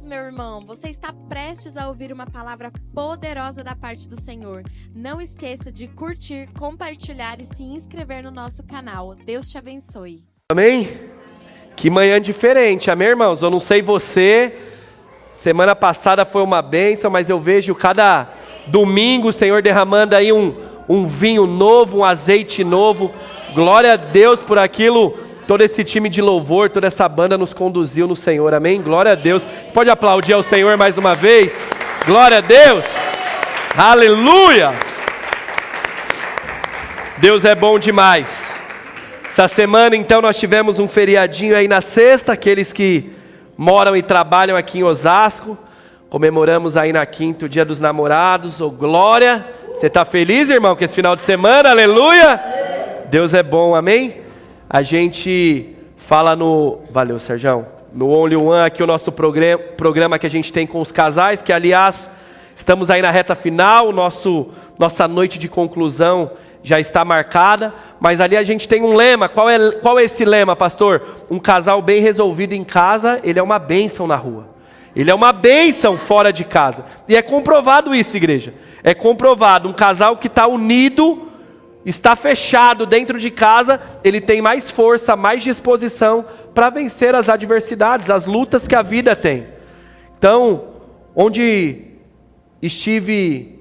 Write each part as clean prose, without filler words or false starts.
meu irmão. Você está prestes a ouvir uma palavra poderosa da parte do Senhor. Não esqueça de curtir, compartilhar e se inscrever no nosso canal. Deus te abençoe. Amém? Que manhã diferente, amém, irmãos? Eu não sei você, semana passada foi uma bênção, mas eu vejo cada domingo o Senhor derramando aí um vinho novo, um azeite novo. Glória a Deus por aquilo. Todo esse time de louvor, toda essa banda nos conduziu no Senhor, amém? Glória a Deus. Você pode aplaudir ao Senhor mais uma vez? Glória a Deus. Aleluia. Deus é bom demais. Essa semana então nós tivemos um feriadinho aí na sexta, aqueles que moram e trabalham aqui em Osasco. Comemoramos aí na quinta o Dia dos Namorados, ô glória. Você está feliz, irmão, com esse final de semana? Aleluia. Deus é bom, amém? A gente fala valeu, Serjão, no Only One aqui o nosso programa que a gente tem com os casais, que aliás, estamos aí na reta final, nossa noite de conclusão já está marcada, mas ali a gente tem um lema. Qual é esse lema, pastor? Um casal bem resolvido em casa, ele é uma bênção na rua. Ele é uma bênção fora de casa. E é comprovado isso, igreja. É comprovado, um casal que está unido, está fechado dentro de casa, ele tem mais força, mais disposição para vencer as adversidades, as lutas que a vida tem. Então, onde estive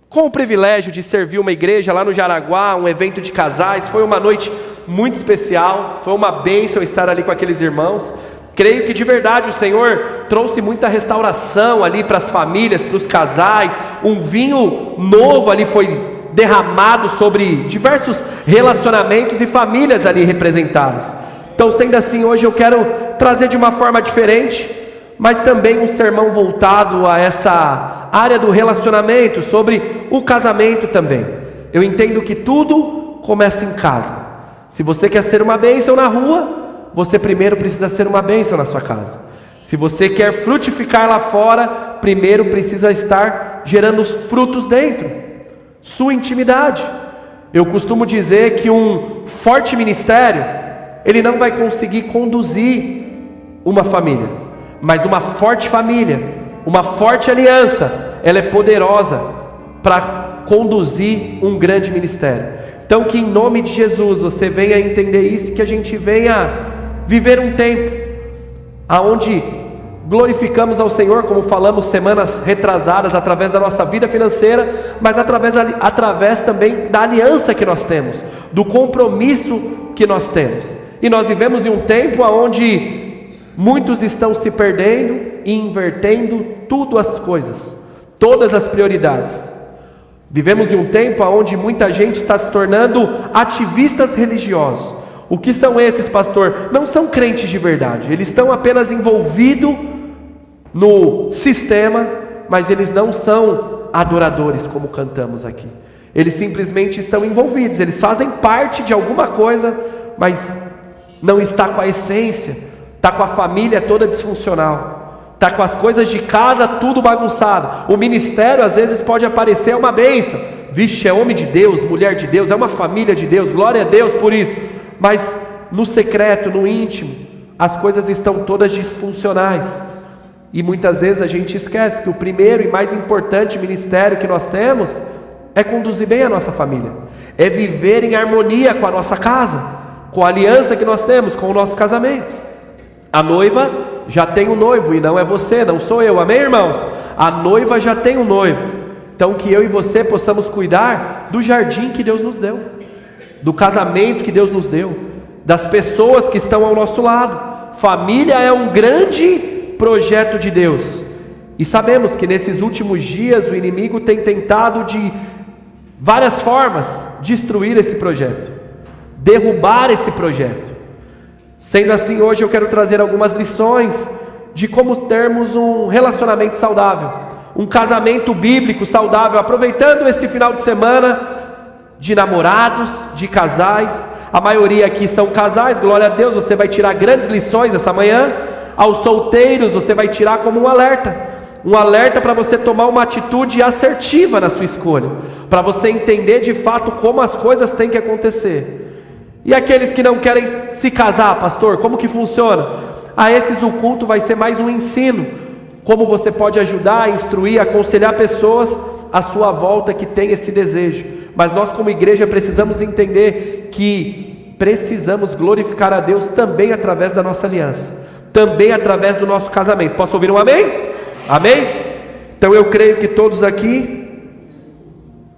com o privilégio de servir uma igreja lá no Jaraguá, um evento de casais, foi uma noite muito especial, foi uma bênção estar ali com aqueles irmãos. Creio que de verdade o Senhor trouxe muita restauração ali para as famílias, para os casais, um vinho novo ali foi derramado sobre diversos relacionamentos e famílias ali representadas. Então, sendo assim, hoje eu quero trazer de uma forma diferente, mas também um sermão voltado a essa área do relacionamento, sobre o casamento também. Eu entendo que tudo começa em casa. Se você quer ser uma bênção na rua, você primeiro precisa ser uma bênção na sua casa. Se você quer frutificar lá fora, primeiro precisa estar gerando os frutos dentro. Sua intimidade. Eu costumo dizer que um forte ministério, ele não vai conseguir conduzir uma família, mas uma forte família, uma forte aliança, ela é poderosa para conduzir um grande ministério. Então que em nome de Jesus você venha entender isso, que a gente venha viver um tempo aonde glorificamos ao Senhor, como falamos semanas retrasadas, através da nossa vida financeira, mas através também da aliança que nós temos, do compromisso que nós temos. E nós vivemos em um tempo onde muitos estão se perdendo e invertendo tudo as coisas, todas as prioridades. Vivemos em um tempo onde muita gente está se tornando ativistas religiosos. O que são esses, pastor? Não são crentes de verdade, eles estão apenas envolvidos no sistema, mas eles não são adoradores como cantamos aqui. Eles simplesmente estão envolvidos, eles fazem parte de alguma coisa, mas não está com a essência, está com a família toda disfuncional, está com as coisas de casa tudo bagunçado. O ministério às vezes pode aparecer uma bênção, vixe, é homem de Deus, mulher de Deus, é uma família de Deus, glória a Deus por isso, mas no secreto, no íntimo, as coisas estão todas disfuncionais. E muitas vezes a gente esquece que o primeiro e mais importante ministério que nós temos é conduzir bem a nossa família, é viver em harmonia com a nossa casa, com a aliança que nós temos, com o nosso casamento. A noiva já tem um noivo, e não é você, não sou eu, amém, irmãos? A noiva já tem um noivo. Então que eu e você possamos cuidar do jardim que Deus nos deu, do casamento que Deus nos deu, das pessoas que estão ao nosso lado. Família é um grande projeto de Deus, e sabemos que nesses últimos dias o inimigo tem tentado de várias formas destruir esse projeto, derrubar esse projeto. Sendo assim, hoje eu quero trazer algumas lições de como termos um relacionamento saudável, um casamento bíblico saudável, aproveitando esse final de semana de namorados, de casais. A maioria aqui são casais, glória a Deus, você vai tirar grandes lições essa manhã. Aos solteiros você vai tirar como um alerta para você tomar uma atitude assertiva na sua escolha, para você entender de fato como as coisas têm que acontecer. E aqueles que não querem se casar, pastor, como que funciona? A esses o culto vai ser mais um ensino, como você pode ajudar, instruir, aconselhar pessoas à sua volta que tem esse desejo. Mas nós como igreja precisamos entender que precisamos glorificar a Deus também através da nossa aliança, também através do nosso casamento. Posso ouvir um amém? Amém? Então eu creio que todos aqui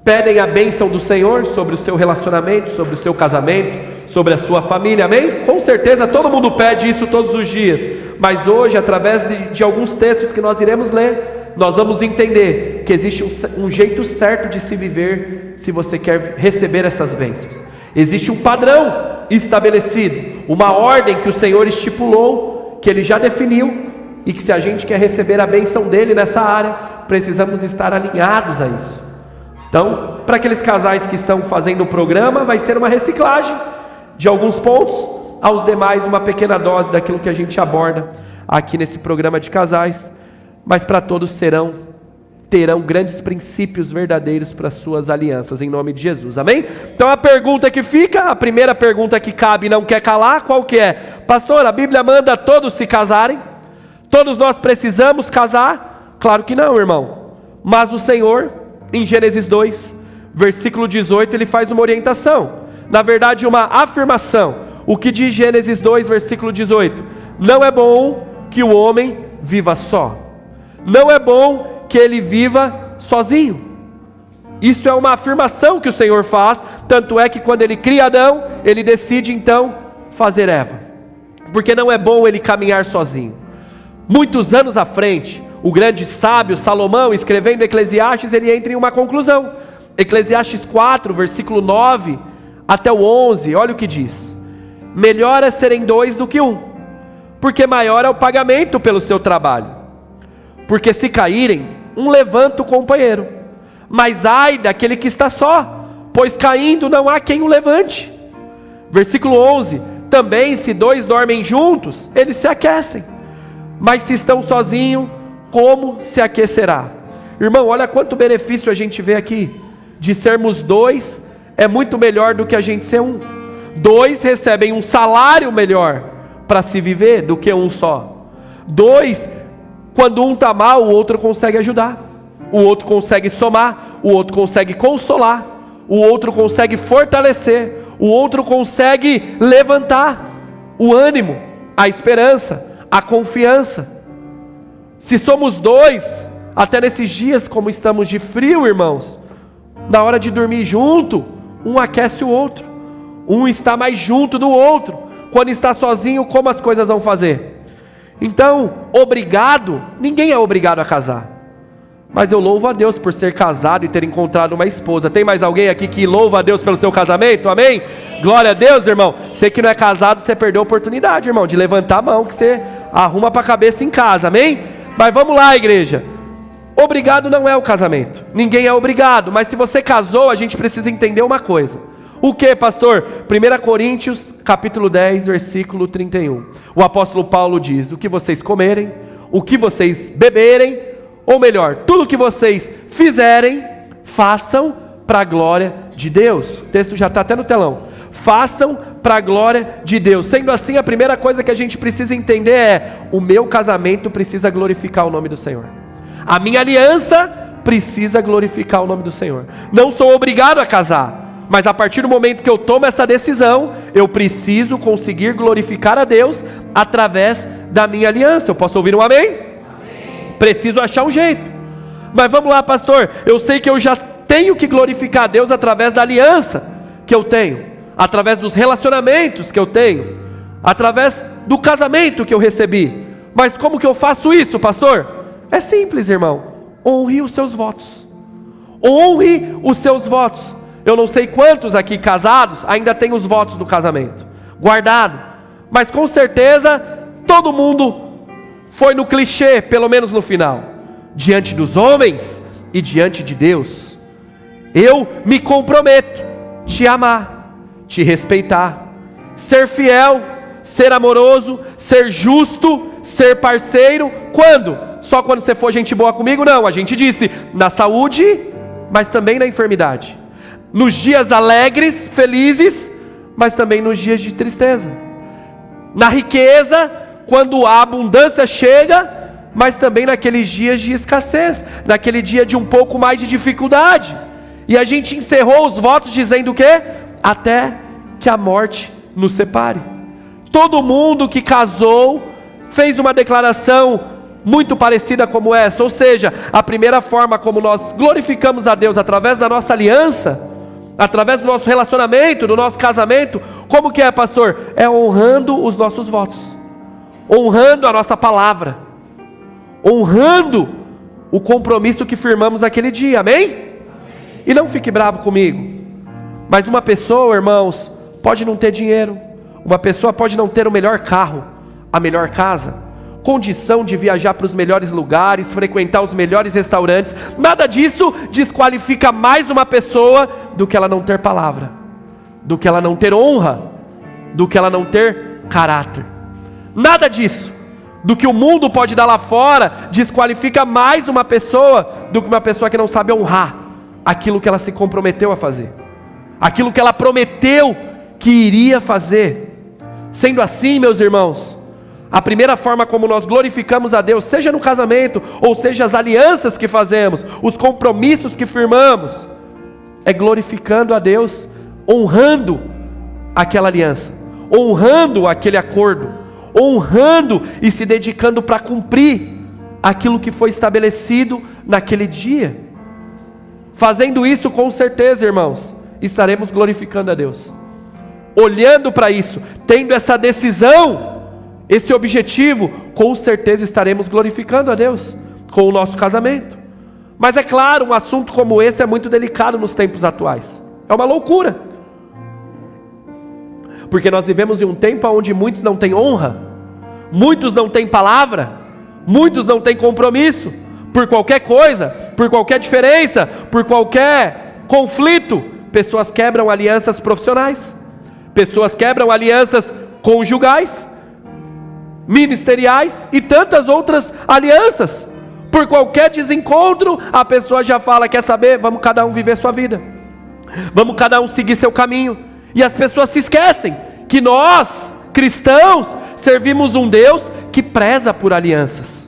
pedem a bênção do Senhor sobre o seu relacionamento, sobre o seu casamento, sobre a sua família, amém? Com certeza todo mundo pede isso todos os dias, mas hoje, através de alguns textos que nós iremos ler, nós vamos entender que existe um jeito certo de se viver, se você quer receber essas bênçãos. Existe um padrão estabelecido, uma ordem que o Senhor estipulou, que Ele já definiu, e que se a gente quer receber a bênção dEle nessa área, precisamos estar alinhados a isso. Então, para aqueles casais que estão fazendo o programa, vai ser uma reciclagem de alguns pontos, aos demais uma pequena dose daquilo que a gente aborda aqui nesse programa de casais, mas para todos terão grandes princípios verdadeiros para suas alianças, em nome de Jesus, amém? Então a pergunta que fica, a primeira pergunta que cabe e não quer calar, qual que é? Pastor, a Bíblia manda todos se casarem? Todos nós precisamos casar? Claro que não, irmão, mas o Senhor, em Gênesis 2, versículo 18, ele faz uma orientação, na verdade uma afirmação. O que diz Gênesis 2, versículo 18? Não é bom que o homem viva só, não é bom que ele viva sozinho. Isso é uma afirmação que o Senhor faz, tanto é que quando ele cria Adão, ele decide então fazer Eva, porque não é bom ele caminhar sozinho. Muitos anos à frente, o grande sábio Salomão, escrevendo Eclesiastes, ele entra em uma conclusão. Eclesiastes 4, versículo 9 até o 11, olha o que diz: melhor é serem dois do que um, porque maior é o pagamento pelo seu trabalho. Porque se caírem, um levanta o companheiro, mas ai daquele que está só, pois caindo não há quem o levante. Versículo 11, também se dois dormem juntos, eles se aquecem, mas se estão sozinhos, como se aquecerá? Irmão, olha quanto benefício a gente vê aqui, de sermos dois, é muito melhor do que a gente ser um. Dois recebem um salário melhor para se viver do que um só. Dois, quando um está mal, o outro consegue ajudar, o outro consegue somar, o outro consegue consolar, o outro consegue fortalecer, o outro consegue levantar o ânimo, a esperança, a confiança. Se somos dois, até nesses dias como estamos de frio, irmãos, na hora de dormir junto, um aquece o outro, um está mais junto do outro. Quando está sozinho, como as coisas vão fazer? Então, obrigado, ninguém é obrigado a casar, mas eu louvo a Deus por ser casado e ter encontrado uma esposa. Tem mais alguém aqui que louva a Deus pelo seu casamento? Amém? Glória a Deus, irmão. Você que não é casado, você perdeu a oportunidade, irmão, de levantar a mão, que você arruma para a cabeça em casa, amém? Mas vamos lá, igreja. Obrigado não é o casamento, ninguém é obrigado, mas se você casou, a gente precisa entender uma coisa. O que, pastor? 1 Coríntios, capítulo 10, versículo 31. O apóstolo Paulo diz: o que vocês comerem, o que vocês beberem, ou melhor, tudo o que vocês fizerem, façam para a glória de Deus. O texto já está até no telão. Façam para a glória de Deus. Sendo assim, a primeira coisa que a gente precisa entender é: o meu casamento precisa glorificar o nome do Senhor. A minha aliança precisa glorificar o nome do Senhor. Não sou obrigado a casar, mas a partir do momento que eu tomo essa decisão, eu preciso conseguir glorificar a Deus através da minha aliança. Eu posso ouvir um amém? Amém. Preciso achar um jeito. Mas vamos lá, pastor, eu sei que eu já tenho que glorificar a Deus através da aliança que eu tenho, através dos relacionamentos que eu tenho, através do casamento que eu recebi. Mas como que eu faço isso, pastor? É simples, irmão. Honre os seus votos. Honre os seus votos. Eu não sei quantos aqui casados ainda têm os votos do casamento guardado, mas com certeza todo mundo foi no clichê, pelo menos no final. Diante dos homens e diante de Deus, eu me comprometo te amar, te respeitar, ser fiel, ser amoroso, ser justo, ser parceiro. Quando? Só quando você for gente boa comigo? Não, a gente disse na saúde, mas também na enfermidade, nos dias alegres, felizes, mas também nos dias de tristeza, na riqueza, quando a abundância chega, mas também naqueles dias de escassez, naquele dia de um pouco mais de dificuldade. E a gente encerrou os votos dizendo o quê? Até que a morte nos separe. Todo mundo que casou fez uma declaração muito parecida como essa, ou seja, a primeira forma como nós glorificamos a Deus através da nossa aliança, através do nosso relacionamento, do nosso casamento, como que é, pastor? É honrando os nossos votos, honrando a nossa palavra, honrando o compromisso que firmamos aquele dia, amém? E não fique bravo comigo, mas uma pessoa, irmãos, pode não ter dinheiro, uma pessoa pode não ter o melhor carro, a melhor casa, condição de viajar para os melhores lugares, frequentar os melhores restaurantes, nada disso desqualifica mais uma pessoa do que ela não ter palavra, do que ela não ter honra, do que ela não ter caráter. Nada disso, do que o mundo pode dar lá fora, desqualifica mais uma pessoa do que uma pessoa que não sabe honrar aquilo que ela se comprometeu a fazer, aquilo que ela prometeu que iria fazer. Sendo assim, meus irmãos, a primeira forma como nós glorificamos a Deus, seja no casamento, ou seja as alianças que fazemos, os compromissos que firmamos, é glorificando a Deus, honrando aquela aliança, honrando aquele acordo, honrando e se dedicando para cumprir aquilo que foi estabelecido naquele dia. Fazendo isso, com certeza, irmãos, estaremos glorificando a Deus. Olhando para isso, tendo essa decisão, esse objetivo, com certeza estaremos glorificando a Deus com o nosso casamento. Mas é claro, um assunto como esse é muito delicado nos tempos atuais. É uma loucura. Porque nós vivemos em um tempo onde muitos não têm honra, muitos não têm palavra, muitos não têm compromisso. Por qualquer coisa, por qualquer diferença, por qualquer conflito, pessoas quebram alianças profissionais, pessoas quebram alianças conjugais, ministeriais e tantas outras alianças. Por qualquer desencontro, a pessoa já fala, quer saber? Vamos cada um viver sua vida, vamos cada um seguir seu caminho. E as pessoas se esquecem que nós, cristãos, servimos um Deus que preza por alianças.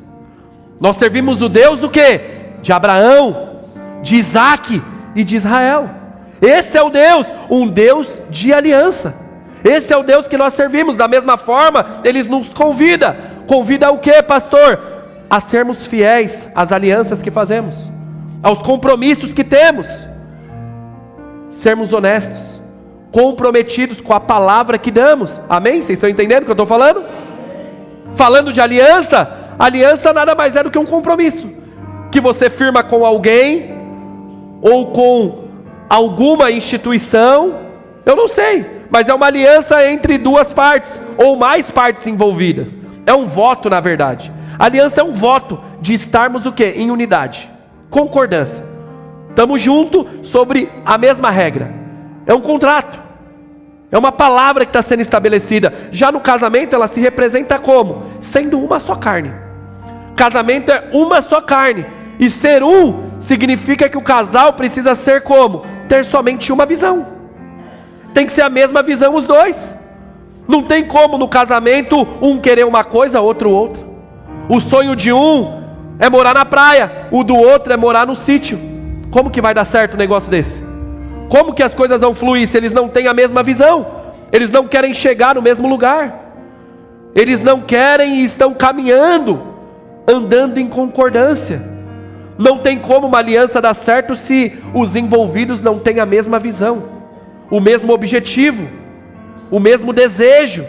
Nós servimos o Deus do quê? De Abraão, de Isaac e de Israel. Esse é o Deus, um Deus de aliança. Esse é o Deus que nós servimos. Da mesma forma, Ele nos convida. Convida ao quê, pastor? A sermos fiéis às alianças que fazemos, aos compromissos que temos, sermos honestos, comprometidos com a palavra que damos. Amém? Vocês estão entendendo o que eu estou falando? Falando de aliança, aliança nada mais é do que um compromisso que você firma com alguém ou com alguma instituição, eu não sei, mas é uma aliança entre duas partes ou mais partes envolvidas. É um voto, na verdade. A aliança é um voto de estarmos o quê? Em unidade, concordância. Estamos juntos sobre a mesma regra. É um contrato, é uma palavra que está sendo estabelecida. Já no casamento ela se representa como? Sendo uma só carne. Casamento é uma só carne. E ser um significa que o casal precisa ser como? Ter somente uma visão. Tem que ser a mesma visão os dois. Não tem como no casamento um querer uma coisa, outro outra. O sonho de um é morar na praia, o do outro é morar no sítio. Como que vai dar certo um negócio desse? Como que as coisas vão fluir se eles não têm a mesma visão? Eles não querem chegar no mesmo lugar. Eles não querem e estão caminhando, andando em concordância. Não tem como uma aliança dar certo se os envolvidos não têm a mesma visão, o mesmo objetivo, o mesmo desejo.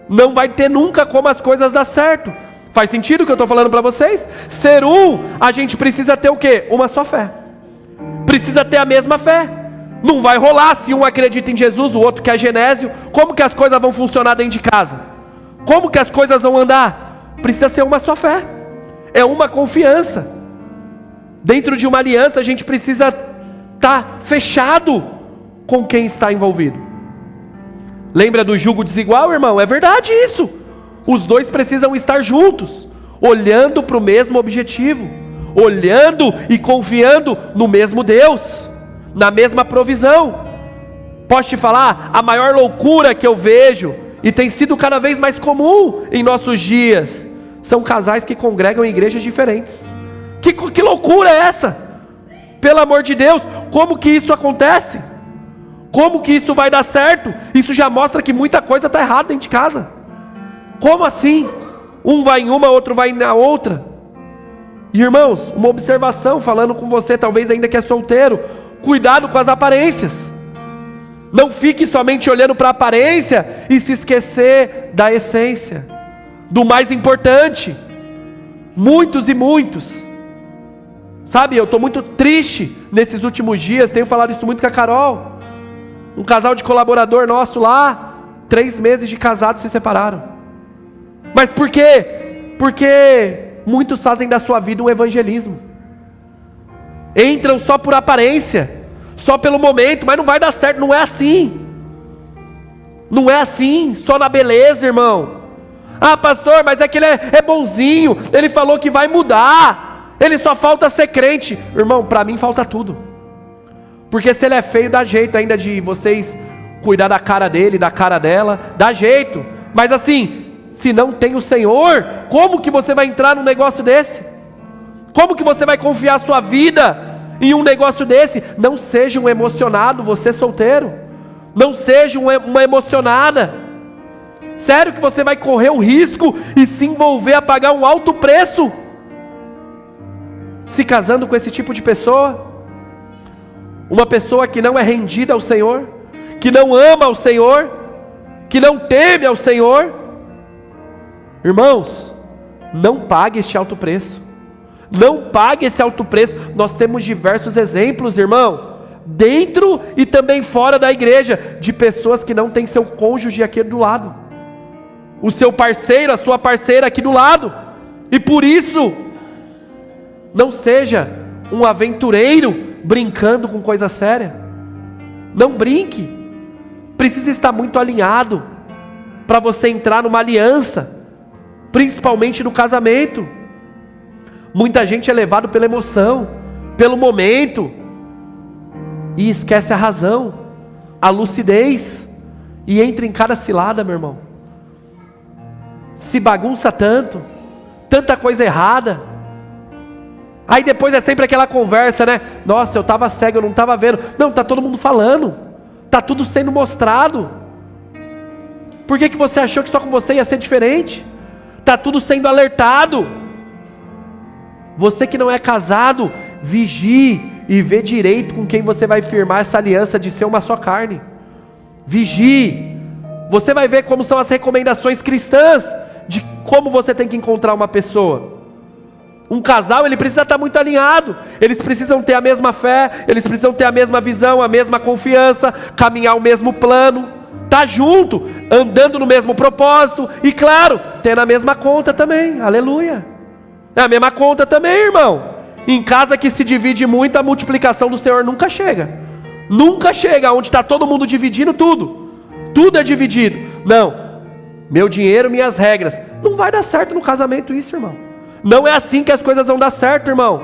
Não vai ter nunca como as coisas dar certo. Faz sentido o que eu estou falando para vocês? Ser um, a gente precisa ter o quê? Uma só fé. Precisa ter a mesma fé. Não vai rolar se um acredita em Jesus, o outro quer Genésio. Como que as coisas vão funcionar dentro de casa? Como que as coisas vão andar? Precisa ser uma só fé. É uma confiança. Dentro de uma aliança a gente precisa estar fechado com quem está envolvido. Lembra do jugo desigual, irmão? É verdade isso. Os dois precisam estar juntos, olhando para o mesmo objetivo, olhando e confiando no mesmo Deus, na mesma provisão. Posso te falar, a maior loucura que eu vejo, e tem sido cada vez mais comum em nossos dias, são casais que congregam em igrejas diferentes. Que loucura é essa? Pelo amor de Deus, como que isso acontece? Como que isso vai dar certo? Isso já mostra que muita coisa está errada dentro de casa. Como assim? Um vai em uma, outro vai na outra. E irmãos, uma observação, falando com você, talvez ainda que é solteiro, cuidado com as aparências. Não fique somente olhando para a aparência e se esquecer da essência, do mais importante. Muitos e muitos. Sabe, eu estou muito triste nesses últimos dias, tenho falado isso muito com a Carol. Um casal de colaborador nosso lá, 3 meses de casado se separaram. Mas por quê? Porque muitos fazem da sua vida um evangelismo. Entram só por aparência, só pelo momento, mas não vai dar certo, não é assim. Não é assim, só na beleza, irmão. Ah, pastor, mas é que ele é bonzinho, ele falou que vai mudar, ele só falta ser crente. Irmão, para mim falta tudo. Porque se ele é feio, dá jeito ainda de vocês cuidar da cara dele, da cara dela, dá jeito. Mas assim, se não tem o Senhor, como que você vai entrar num negócio desse? Como que você vai confiar a sua vida em um negócio desse? Não seja um emocionado, você solteiro. Não seja uma emocionada. Sério que você vai correr o risco e se envolver a pagar um alto preço se casando com esse tipo de pessoa? Uma pessoa que não é rendida ao Senhor, que não ama ao Senhor, que não teme ao Senhor. Irmãos, não pague este alto preço. Não pague esse alto preço. Nós temos diversos exemplos, irmão, dentro e também fora da igreja, de pessoas que não têm seu cônjuge aqui do lado, o seu parceiro, a sua parceira aqui do lado. E por isso, não seja um aventureiro brincando com coisa séria. Não brinque. Precisa estar muito alinhado para você entrar numa aliança, principalmente no casamento. Muita gente é levado pela emoção, pelo momento, e esquece a razão, a lucidez, e entra em cada cilada, meu irmão. Se bagunça tanto, tanta coisa errada. Aí depois é sempre aquela conversa, né? Nossa, eu estava cego, eu não estava vendo. Não, está todo mundo falando, está tudo sendo mostrado. Por que você achou que só com você ia ser diferente? Está tudo sendo alertado. Você que não é casado, vigie e vê direito com quem você vai firmar essa aliança de ser uma só carne. Vigie. Você vai ver como são as recomendações cristãs de como você tem que encontrar uma pessoa. Um casal, ele precisa estar muito alinhado. Eles precisam ter a mesma fé, eles precisam ter a mesma visão, a mesma confiança, caminhar o mesmo plano, estar junto, andando no mesmo propósito, e claro, ter a mesma conta também. Aleluia. É a mesma conta também, irmão. Em casa que se divide muito, a multiplicação do Senhor nunca chega. Nunca chega, onde está todo mundo dividindo tudo. Tudo é dividido. Não, meu dinheiro, minhas regras. Não vai dar certo no casamento isso, irmão. Não é assim que as coisas vão dar certo, irmão.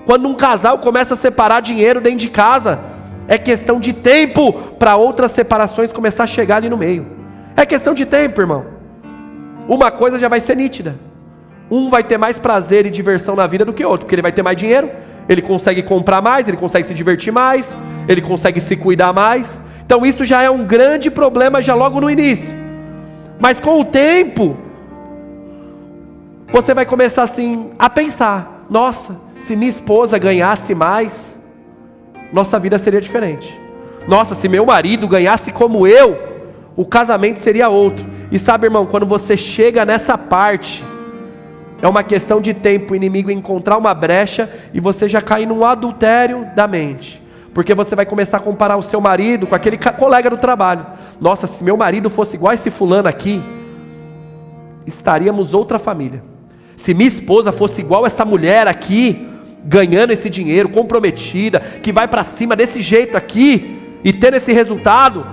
Quando um casal começa a separar dinheiro dentro de casa, é questão de tempo para outras separações começar a chegar ali no meio. É questão de tempo, irmão. Uma coisa já vai ser nítida. Um vai ter mais prazer e diversão na vida do que outro, porque ele vai ter mais dinheiro, ele consegue comprar mais, ele consegue se divertir mais, ele consegue se cuidar mais. Então isso já é um grande problema já logo no início. Mas com o tempo, você vai começar assim a pensar: nossa, se minha esposa ganhasse mais, nossa vida seria diferente. Nossa, se meu marido ganhasse como eu, o casamento seria outro. E sabe, irmão, quando você chega nessa parte, é uma questão de tempo o inimigo encontrar uma brecha e você já cair num adultério da mente. Porque você vai começar a comparar o seu marido com aquele colega do trabalho. Nossa, se meu marido fosse igual a esse fulano aqui, estaríamos outra família. Se minha esposa fosse igual essa mulher aqui, ganhando esse dinheiro, comprometida, que vai para cima desse jeito aqui, e tendo esse resultado,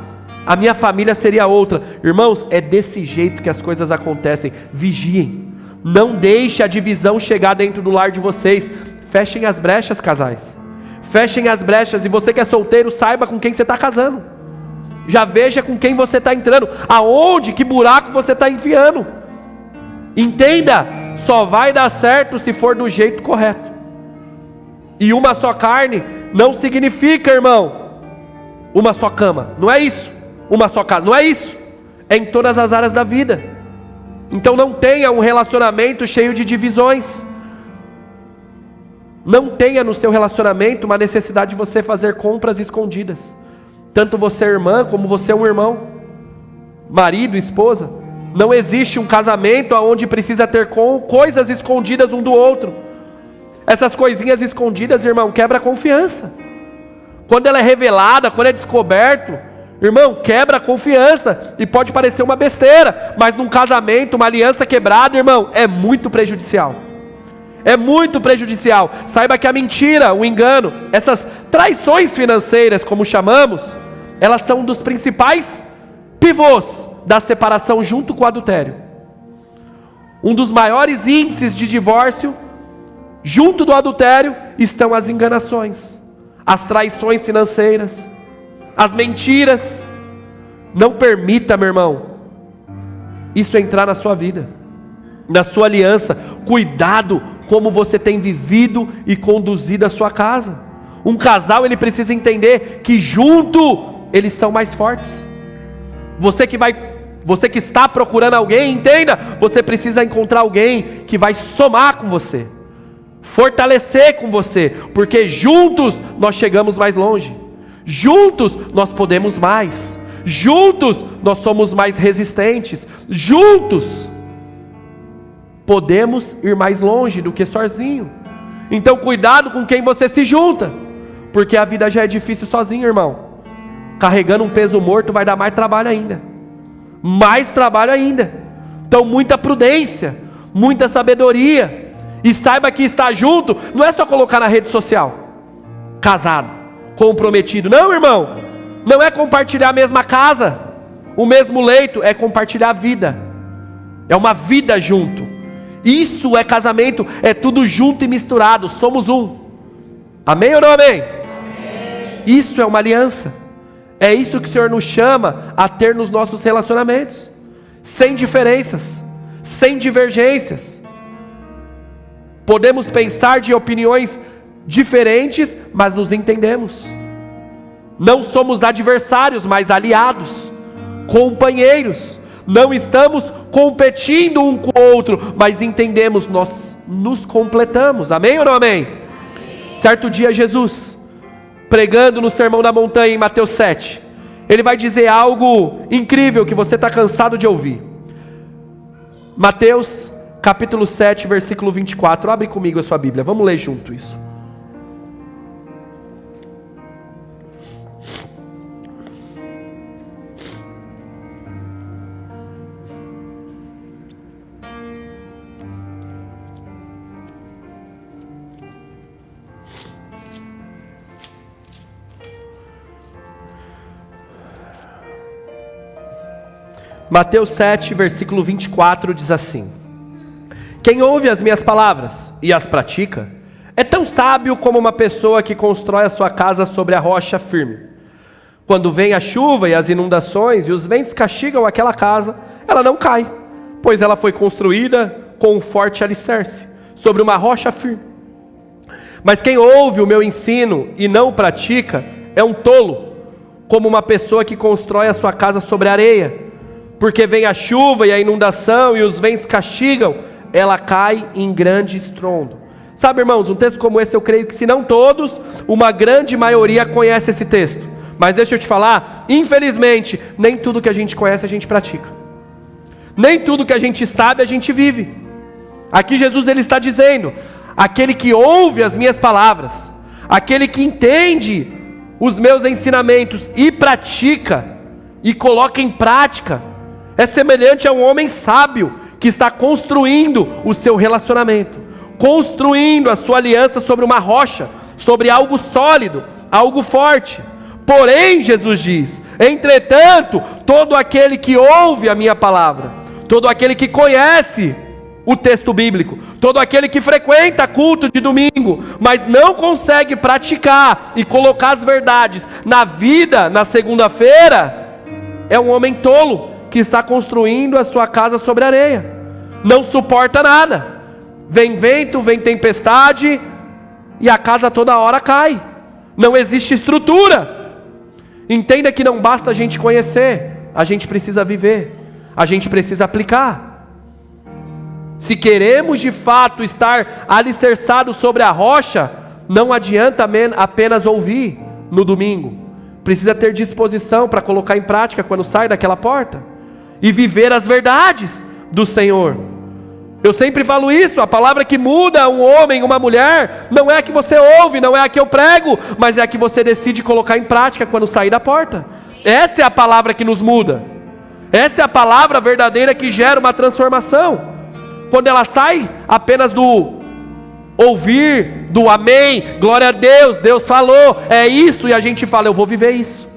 a minha família seria outra. Irmãos, é desse jeito que as coisas acontecem. Vigiem. Não deixe a divisão chegar dentro do lar de vocês. Fechem as brechas, casais. Fechem as brechas. E você que é solteiro, saiba com quem você está casando. Já veja com quem você está entrando. Aonde, que buraco você está enfiando. Entenda só vai dar certo se for do jeito correto. E uma só carne não significa, irmão, uma só cama. Não é isso. Uma só casa. Não é isso. É em todas as áreas da vida. Então não tenha um relacionamento cheio de divisões. Não tenha no seu relacionamento uma necessidade de você fazer compras escondidas. Tanto você é irmã, como você é um irmão. Marido, esposa. Não existe um casamento onde precisa ter coisas escondidas um do outro. Essas coisinhas escondidas, irmão, quebra a confiança. Quando ela é revelada, quando é descoberto, irmão, quebra a confiança. E pode parecer uma besteira, mas num casamento, uma aliança quebrada, irmão, é muito prejudicial. É muito prejudicial. Saiba que a mentira, o engano, essas traições financeiras, como chamamos, elas são um dos principais pivôs da separação junto com o adultério. Um dos maiores índices de divórcio, junto do adultério, estão as enganações, as traições financeiras, as mentiras. Não permita, meu irmão, isso entrar na sua vida, na sua aliança. Cuidado como você tem vivido e conduzido a sua casa. Um casal, ele precisa entender que junto eles são mais fortes. Você que está procurando alguém, entenda, você precisa encontrar alguém que vai somar com você, fortalecer com você, porque juntos nós chegamos mais longe. Juntos nós podemos mais. Juntos nós somos mais resistentes. Juntos podemos ir mais longe do que sozinho. Então cuidado com quem você se junta, porque a vida já é difícil sozinho, irmão. Carregando um peso morto vai dar mais trabalho ainda. Mais trabalho ainda. Então muita prudência, muita sabedoria. E saiba que estar junto não é só colocar na rede social, casado, comprometido. Não, irmão. Não é compartilhar a mesma casa, o mesmo leito. É compartilhar a vida. É uma vida junto. Isso é casamento. É tudo junto e misturado. Somos um. Amém ou não amém? Amém. Isso é uma aliança. É isso que o Senhor nos chama a ter nos nossos relacionamentos. Sem diferenças, sem divergências. Podemos pensar de opiniões diferentes, mas nos entendemos. Não somos adversários, mas aliados, companheiros. Não estamos competindo um com o outro, mas entendemos, nós nos completamos. Amém ou não amém? Amém. Certo dia Jesus, pregando no Sermão da Montanha em Mateus 7, ele vai dizer algo incrível que você está cansado de ouvir. Mateus capítulo 7, versículo 24. Abre comigo a sua Bíblia, vamos ler junto isso. Mateus 7, versículo 24 diz assim: quem ouve as minhas palavras e as pratica, é tão sábio como uma pessoa que constrói a sua casa sobre a rocha firme. Quando vem a chuva e as inundações e os ventos castigam aquela casa, ela não cai, pois ela foi construída com um forte alicerce, sobre uma rocha firme. Mas quem ouve o meu ensino e não o pratica, é um tolo, como uma pessoa que constrói a sua casa sobre areia. Porque vem a chuva e a inundação e os ventos castigam, ela cai em grande estrondo. Sabe, irmãos, um texto como esse, eu creio que se não todos, uma grande maioria conhece esse texto. Mas deixa eu te falar, infelizmente, nem tudo que a gente conhece a gente pratica. Nem tudo que a gente sabe a gente vive. Aqui Jesus ele está dizendo, aquele que ouve as minhas palavras, aquele que entende os meus ensinamentos e pratica, e coloca em prática, é semelhante a um homem sábio que está construindo o seu relacionamento, construindo a sua aliança sobre uma rocha, sobre algo sólido, algo forte. Porém, Jesus diz, entretanto, todo aquele que ouve a minha palavra, todo aquele que conhece o texto bíblico, todo aquele que frequenta culto de domingo, mas não consegue praticar e colocar as verdades na vida, na segunda-feira, é um homem tolo, que está construindo a sua casa sobre areia, não suporta nada, vem vento, vem tempestade, e a casa toda hora cai. Não existe estrutura. Entenda que não basta a gente conhecer, a gente precisa viver, a gente precisa aplicar. Se queremos de fato estar alicerçados sobre a rocha, não adianta apenas ouvir no domingo. Precisa ter disposição para colocar em prática quando sai daquela porta e viver as verdades do Senhor. Eu sempre falo isso, a palavra que muda um homem, uma mulher, não é a que você ouve, não é a que eu prego, mas é a que você decide colocar em prática quando sair da porta. Essa é a palavra que nos muda. Essa é a palavra verdadeira que gera uma transformação. Quando ela sai apenas do ouvir, do amém, glória a Deus, Deus falou, é isso, e a gente fala, eu vou viver isso.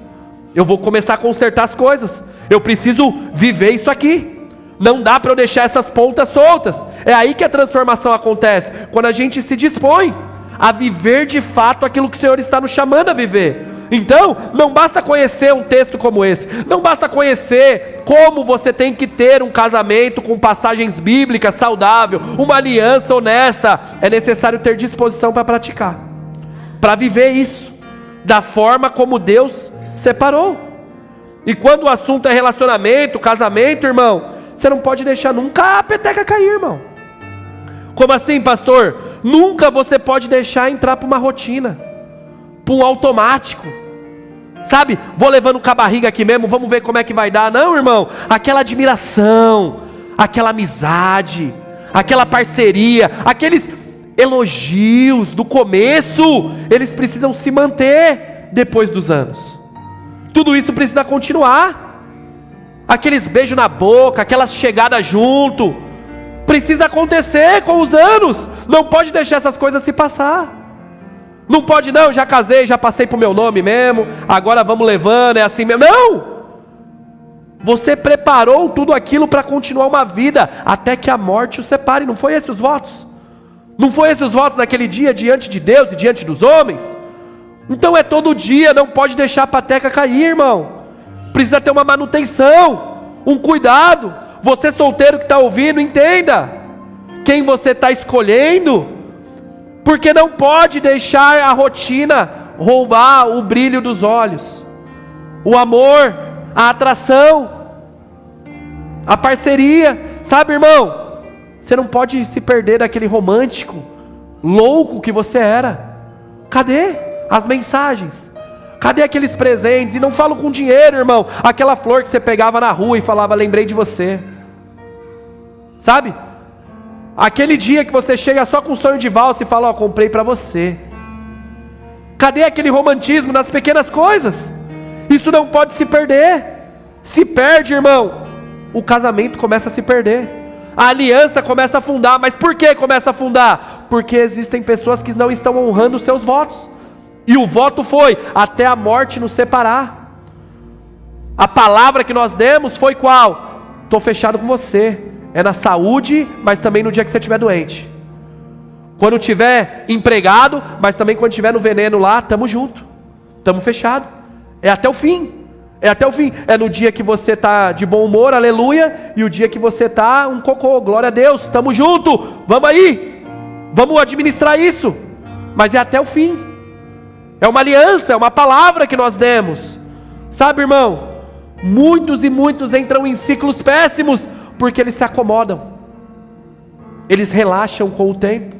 Eu vou começar a consertar as coisas. Eu preciso viver isso aqui. Não dá para eu deixar essas pontas soltas. É aí que a transformação acontece, quando a gente se dispõe a viver de fato aquilo que o Senhor está nos chamando a viver. Então, não basta conhecer um texto como esse, não basta conhecer como você tem que ter um casamento com passagens bíblicas saudável, uma aliança honesta. É necessário ter disposição para praticar, para viver isso da forma como Deus separou. E quando o assunto é relacionamento, casamento, irmão, você não pode deixar nunca a peteca cair, irmão. Como assim, pastor? Nunca você pode deixar entrar para uma rotina, para um automático. Sabe, vou levando com a barriga aqui mesmo, vamos ver como é que vai dar. Não, irmão, aquela admiração, aquela amizade, aquela parceria, aqueles elogios do começo, eles precisam se manter depois dos anos. Tudo isso precisa continuar. Aqueles beijos na boca, aquelas chegadas junto, precisa acontecer com os anos. Não pode deixar essas coisas se passar. Não pode não, já casei, já passei pro meu nome mesmo, agora vamos levando, é assim mesmo. Não! Você preparou tudo aquilo para continuar uma vida até que a morte o separe. Não foi esses os votos? Não foi esses os votos naquele dia diante de Deus e diante dos homens? Então é todo dia, não pode deixar a peteca cair, irmão. Precisa ter uma manutenção, um cuidado. Você solteiro que está ouvindo, entenda quem você está escolhendo, porque não pode deixar a rotina roubar o brilho dos olhos, o amor, a atração, a parceria. Sabe, irmão, você não pode se perder daquele romântico louco que você era. Cadê as mensagens? Cadê aqueles presentes? E não falo com dinheiro, irmão. Aquela flor que você pegava na rua e falava, lembrei de você. Sabe? Aquele dia que você chega só com um sonho de valsa e fala, ó, comprei para você. Cadê aquele romantismo nas pequenas coisas? Isso não pode se perder. Se perde, irmão, o casamento começa a se perder. A aliança começa a afundar. Mas por que começa a afundar? Porque existem pessoas que não estão honrando os seus votos. E o voto foi, até a morte nos separar. A palavra que nós demos foi qual? Estou fechado com você. É na saúde, mas também no dia que você estiver doente. Quando estiver empregado, mas também quando estiver no veneno lá, estamos juntos. Estamos fechados. É até o fim. É até o fim. É no dia que você está de bom humor, aleluia. E o dia que você está um cocô, glória a Deus. Estamos juntos. Vamos aí. Vamos administrar isso. Mas é até o fim. É uma aliança, é uma palavra que nós demos. Sabe, irmão, muitos e muitos entram em ciclos péssimos, porque eles se acomodam. Eles relaxam com o tempo.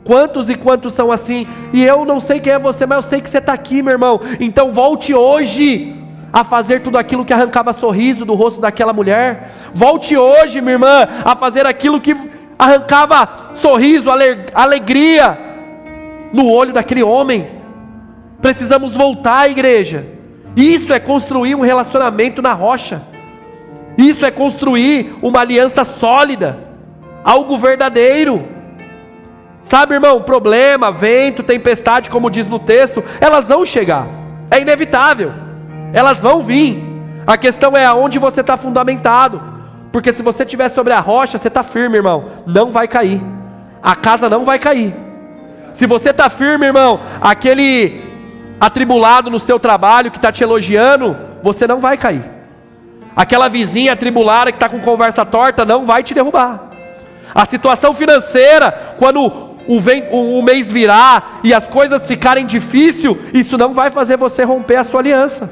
Quantos e quantos são assim? E eu não sei quem é você, mas eu sei que você está aqui, meu irmão. Então volte hoje a fazer tudo aquilo que arrancava sorriso do rosto daquela mulher. Volte hoje, minha irmã, a fazer aquilo que arrancava sorriso, alegria no olho daquele homem. Precisamos voltar, igreja. Isso é construir um relacionamento na rocha. Isso é construir uma aliança sólida, algo verdadeiro. Sabe, irmão, problema, vento, tempestade, como diz no texto, elas vão chegar. É inevitável. Elas vão vir. A questão é aonde você está fundamentado. Porque se você estiver sobre a rocha, você está firme, irmão. Não vai cair. A casa não vai cair. Se você está firme, irmão, aquele atribulado no seu trabalho que está te elogiando, você não vai cair. Aquela vizinha atribulada que está com conversa torta não vai te derrubar. A situação financeira, quando o mês virar e as coisas ficarem difíceis, isso não vai fazer você romper a sua aliança.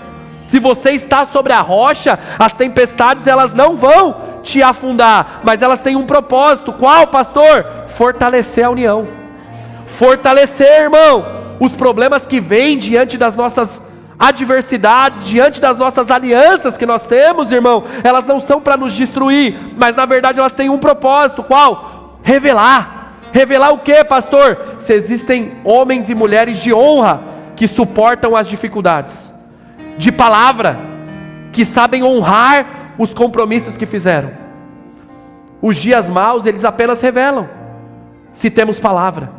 Se você está sobre a rocha, as tempestades elas não vão te afundar, mas elas têm um propósito. Qual, pastor? Fortalecer a união. Fortalecer, irmão, os problemas que vêm diante das nossas adversidades, diante das nossas alianças que nós temos, irmão, elas não são para nos destruir, mas na verdade elas têm um propósito. Qual? Revelar. Revelar o que, pastor? Se existem homens e mulheres de honra que suportam as dificuldades, de palavra, que sabem honrar os compromissos que fizeram. Os dias maus, eles apenas revelam se temos palavra,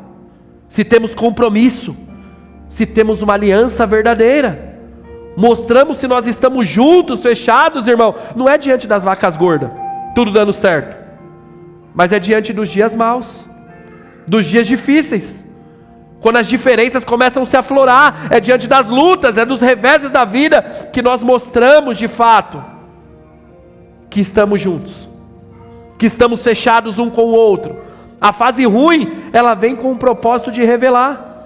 se temos compromisso, se temos uma aliança verdadeira. Mostramos se nós estamos juntos, fechados, irmão. Não é diante das vacas gordas, tudo dando certo, mas é diante dos dias maus, dos dias difíceis, quando as diferenças começam a se aflorar. É diante das lutas, é dos reveses da vida que nós mostramos de fato que estamos juntos, que estamos fechados um com o outro. A fase ruim, ela vem com o propósito de revelar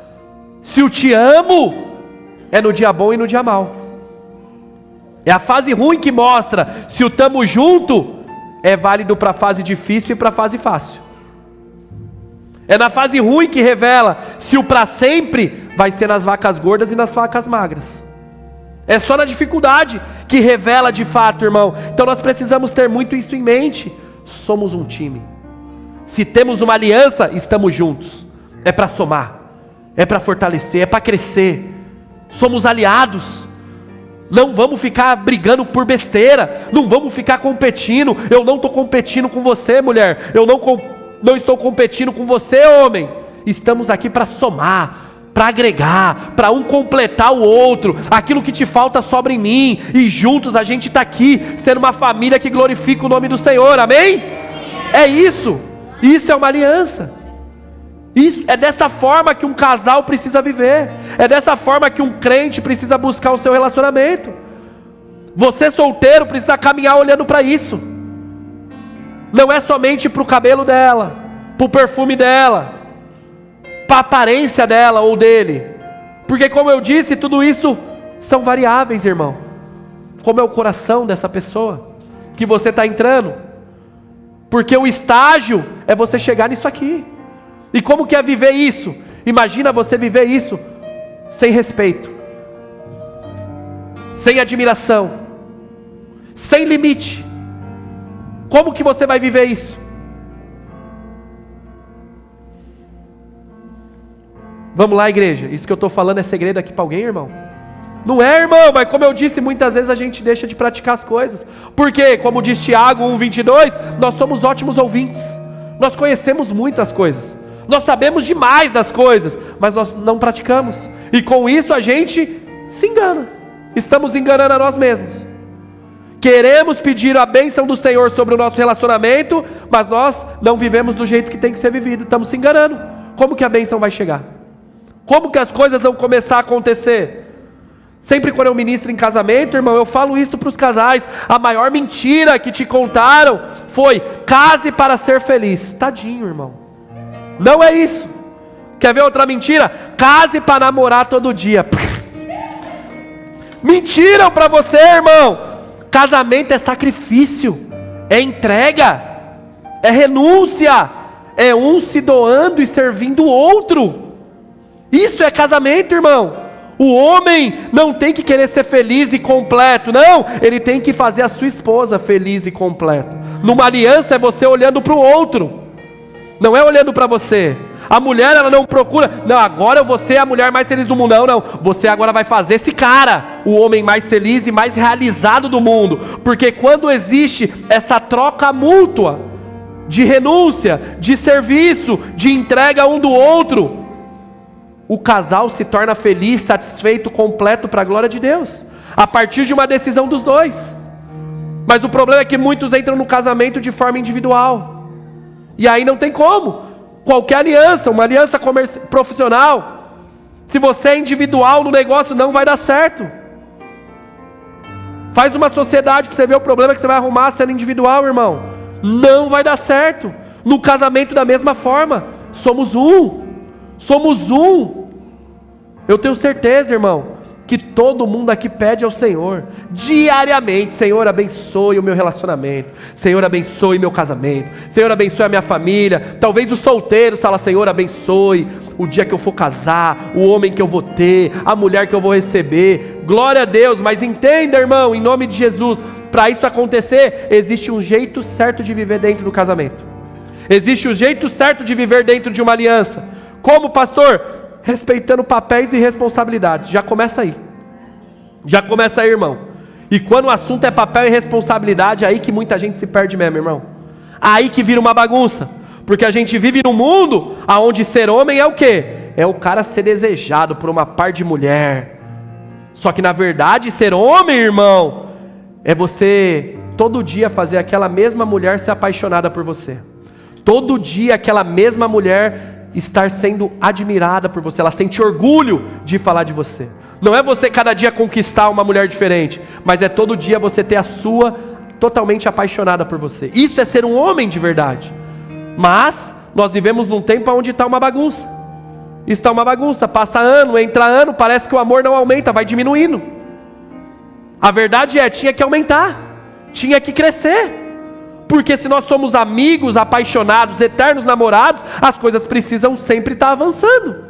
se o te amo é no dia bom e no dia mal. É a fase ruim que mostra se o tamo junto é válido para a fase difícil e para a fase fácil. É na fase ruim que revela se o para sempre vai ser nas vacas gordas e nas vacas magras. É só na dificuldade que revela de fato, irmão. Então nós precisamos ter muito isso em mente. Somos um time. Se temos uma aliança, estamos juntos. É para somar, é para fortalecer, é para crescer. Somos aliados. Não vamos ficar brigando por besteira. Não vamos ficar competindo. Eu não estou competindo com você, mulher. Eu não estou competindo com você, homem. Estamos aqui para somar, para agregar, para um completar o outro. Aquilo que te falta sobra em mim, e juntos a gente está aqui, sendo uma família que glorifica o nome do Senhor, amém? É isso é uma aliança. Isso, é dessa forma que um casal precisa viver, é dessa forma que um crente precisa buscar o seu relacionamento. Você solteiro precisa caminhar olhando para isso. Não é somente para o cabelo dela, para o perfume dela, para a aparência dela ou dele. Porque como eu disse, tudo isso são variáveis, irmão. Como é o coração dessa pessoa que você está entrando. Porque o estágio é você chegar nisso aqui. E como que é viver isso? Imagina você viver isso sem respeito, sem admiração, sem limite. Como que você vai viver isso? Vamos lá, igreja. Isso que eu estou falando é segredo aqui para alguém, irmão? Não é, irmão, mas como eu disse, muitas vezes a gente deixa de praticar as coisas. Porque, como diz Tiago 1:22, nós somos ótimos ouvintes. Nós conhecemos muitas coisas. Nós sabemos demais das coisas, mas nós não praticamos. E com isso a gente se engana. Estamos enganando a nós mesmos. Queremos pedir a bênção do Senhor sobre o nosso relacionamento, mas nós não vivemos do jeito que tem que ser vivido. Estamos se enganando. Como que a bênção vai chegar? Como que as coisas vão começar a acontecer? Sempre quando eu ministro em casamento, irmão, eu falo isso para os casais. A maior mentira que te contaram foi: case para ser feliz. Tadinho, irmão. Não é isso. Quer ver outra mentira? Case para namorar todo dia. Mentiram para você, irmão. Casamento é sacrifício, é entrega, é renúncia, é um se doando e servindo o outro. Isso é casamento, irmão. O homem não tem que querer ser feliz e completo, não. Ele tem que fazer a sua esposa feliz e completa. Numa aliança é você olhando para o outro, não é olhando para você. A mulher, ela não procura, não, agora eu vou ser a mulher mais feliz do mundo. Não, você agora vai fazer esse cara o homem mais feliz e mais realizado do mundo. Porque quando existe essa troca mútua de renúncia, de serviço, de entrega um do outro, o casal se torna feliz, satisfeito, completo para a glória de Deus, a partir de uma decisão dos dois. Mas o problema é que muitos entram no casamento de forma individual, e aí não tem como. Qualquer aliança, uma aliança profissional, se você é individual no negócio, não vai dar certo. Faz uma sociedade para você ver o problema que você vai arrumar sendo individual, irmão. Não vai dar certo. No casamento da mesma forma, somos um. Eu tenho certeza, irmão, que todo mundo aqui pede ao Senhor, diariamente: Senhor, abençoe o meu relacionamento, Senhor, abençoe meu casamento, Senhor, abençoe a minha família. Talvez os solteiros falam: Senhor, abençoe o dia que eu for casar, o homem que eu vou ter, a mulher que eu vou receber. Glória a Deus. Mas entenda, irmão, em nome de Jesus, para isso acontecer, existe um jeito certo de viver dentro do casamento. Existe um jeito certo de viver dentro de uma aliança. Como, pastor? Respeitando papéis e responsabilidades. Já começa aí, irmão. E quando o assunto é papel e responsabilidade, é aí que muita gente se perde mesmo, irmão. Aí que vira uma bagunça. Porque a gente vive num mundo onde ser homem é o quê? É o cara ser desejado por uma par de mulher. Só que na verdade ser homem, irmão, é você todo dia fazer aquela mesma mulher ser apaixonada por você. Todo dia aquela mesma mulher estar sendo admirada por você, ela sente orgulho de falar de você. Não é você cada dia conquistar uma mulher diferente, mas é todo dia você ter a sua totalmente apaixonada por você. Isso é ser um homem de verdade. Mas nós vivemos num tempo onde está uma bagunça. Está uma bagunça, passa ano, entra ano, parece que o amor não aumenta, vai diminuindo. A verdade é, tinha que aumentar, tinha que crescer. Porque se nós somos amigos, apaixonados, eternos namorados, as coisas precisam sempre estar avançando.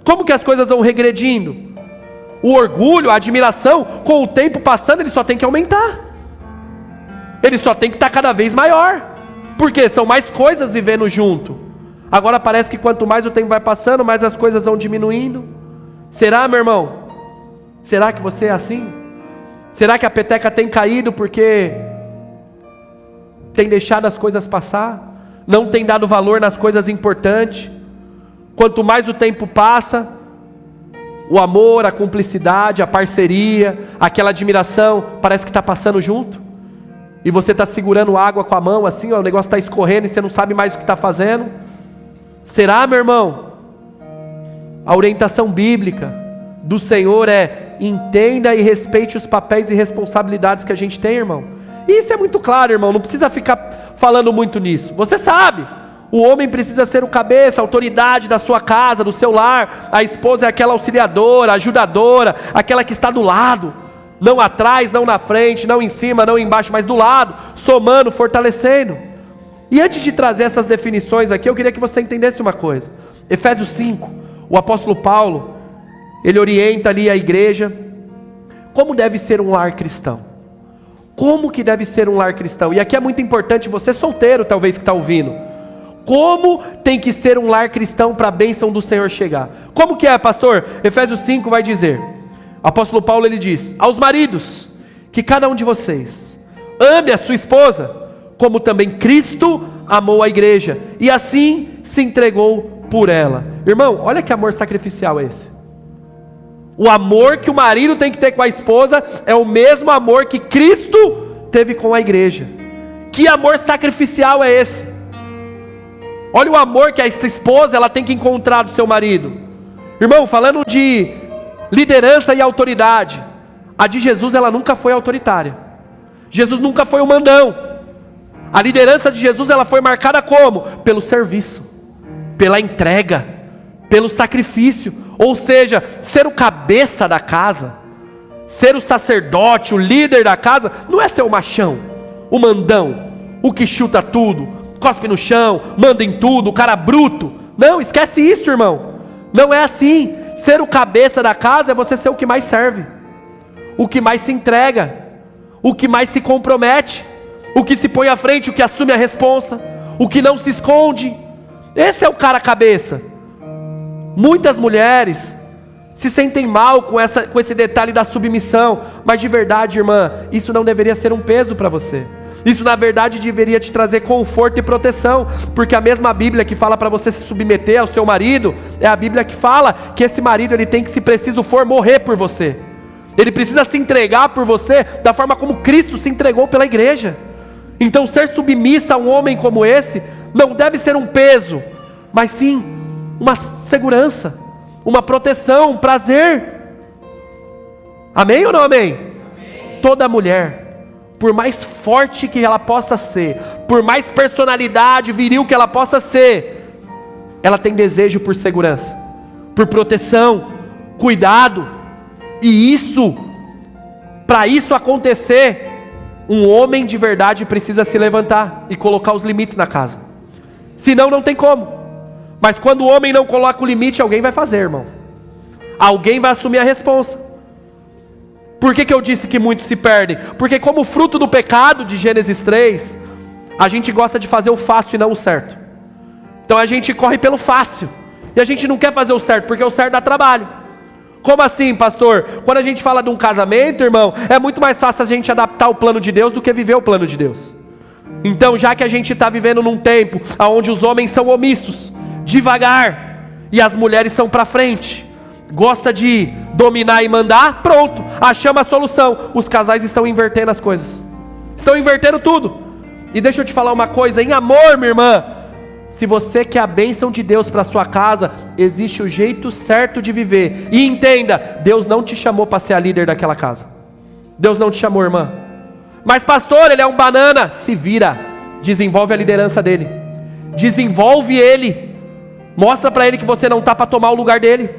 Como que as coisas vão regredindo? O orgulho, a admiração, com o tempo passando, ele só tem que aumentar. Ele só tem que estar cada vez maior. Porque são mais coisas vivendo junto. Agora parece que quanto mais o tempo vai passando, mais as coisas vão diminuindo. Será, meu irmão? Será que você é assim? Será que a peteca tem caído porque tem deixado as coisas passar, não tem dado valor nas coisas importantes? Quanto mais o tempo passa, o amor, a cumplicidade, a parceria, aquela admiração, parece que está passando junto, e você está segurando água com a mão assim, ó, o negócio está escorrendo e você não sabe mais o que está fazendo. Será, meu irmão? A orientação bíblica do Senhor é: entenda e respeite os papéis e responsabilidades que a gente tem, irmão. E isso é muito claro, irmão, não precisa ficar falando muito nisso. Você sabe, o homem precisa ser o cabeça, a autoridade da sua casa, do seu lar. A esposa é aquela auxiliadora, ajudadora, aquela que está do lado. Não atrás, não na frente, não em cima, não embaixo, mas do lado, somando, fortalecendo. E antes de trazer essas definições aqui, eu queria que você entendesse uma coisa. Efésios 5, o apóstolo Paulo, ele orienta ali a igreja como deve ser um lar cristão. Como que deve ser um lar cristão? E aqui é muito importante, você solteiro talvez que está ouvindo. Como tem que ser um lar cristão para a bênção do Senhor chegar? Como que é, pastor? Efésios 5 vai dizer, o apóstolo Paulo ele diz: aos maridos, que cada um de vocês ame a sua esposa, como também Cristo amou a igreja, e assim se entregou por ela. Irmão, olha que amor sacrificial é esse. O amor que o marido tem que ter com a esposa é o mesmo amor que Cristo teve com a igreja. Que amor sacrificial é esse? Olha o amor que essa esposa ela tem que encontrar do seu marido. Irmão, falando de liderança e autoridade, a de Jesus ela nunca foi autoritária. Jesus nunca foi um mandão. A liderança de Jesus ela foi marcada como? Pelo serviço, pela entrega, pelo sacrifício. Ou seja, ser o cabeça da casa, ser o sacerdote, o líder da casa, não é ser o machão, o mandão, o que chuta tudo, cospe no chão, manda em tudo, o cara bruto. Não, esquece isso, irmão. Não é assim. Ser o cabeça da casa é você ser o que mais serve, o que mais se entrega, o que mais se compromete, o que se põe à frente, o que assume a responsa, o que não se esconde. Esse é o cara cabeça. Muitas mulheres se sentem mal com esse detalhe da submissão, mas de verdade, irmã, isso não deveria ser um peso para você. Isso na verdade deveria te trazer conforto e proteção, porque a mesma Bíblia que fala para você se submeter ao seu marido, é a Bíblia que fala que esse marido ele tem que, se preciso for, morrer por você. Ele precisa se entregar por você da forma como Cristo se entregou pela igreja. Então ser submissa a um homem como esse não deve ser um peso, mas sim uma segurança, uma proteção, um prazer. Amém ou não amém? Amém. Toda mulher, por mais forte que ela possa ser, por mais personalidade viril que ela possa ser, ela tem desejo por segurança, por proteção, cuidado. E isso, para isso acontecer, um homem de verdade precisa se levantar e colocar os limites na casa. Senão não tem como. Mas quando o homem não coloca o limite, alguém vai fazer, irmão. Alguém vai assumir a responsa. Por que eu disse que muitos se perdem? Porque como fruto do pecado de Gênesis 3, a gente gosta de fazer o fácil e não o certo. Então a gente corre pelo fácil. E a gente não quer fazer o certo, porque o certo dá trabalho. Como assim, pastor? Quando a gente fala de um casamento, irmão, é muito mais fácil a gente adaptar o plano de Deus do que viver o plano de Deus. Então, já que a gente está vivendo num tempo onde os homens são omissos, devagar, e as mulheres são para frente, gosta de dominar e mandar, pronto, achamos a solução. Os casais estão invertendo as coisas, estão invertendo tudo. E deixa eu te falar uma coisa, em amor, minha irmã, se você quer a bênção de Deus para sua casa, existe o jeito certo de viver. E entenda, Deus não te chamou para ser a líder daquela casa. Deus não te chamou, irmã. Mas pastor, ele é um banana. Se vira, desenvolve a liderança dele, desenvolve ele, mostra para ele que você não está para tomar o lugar dele.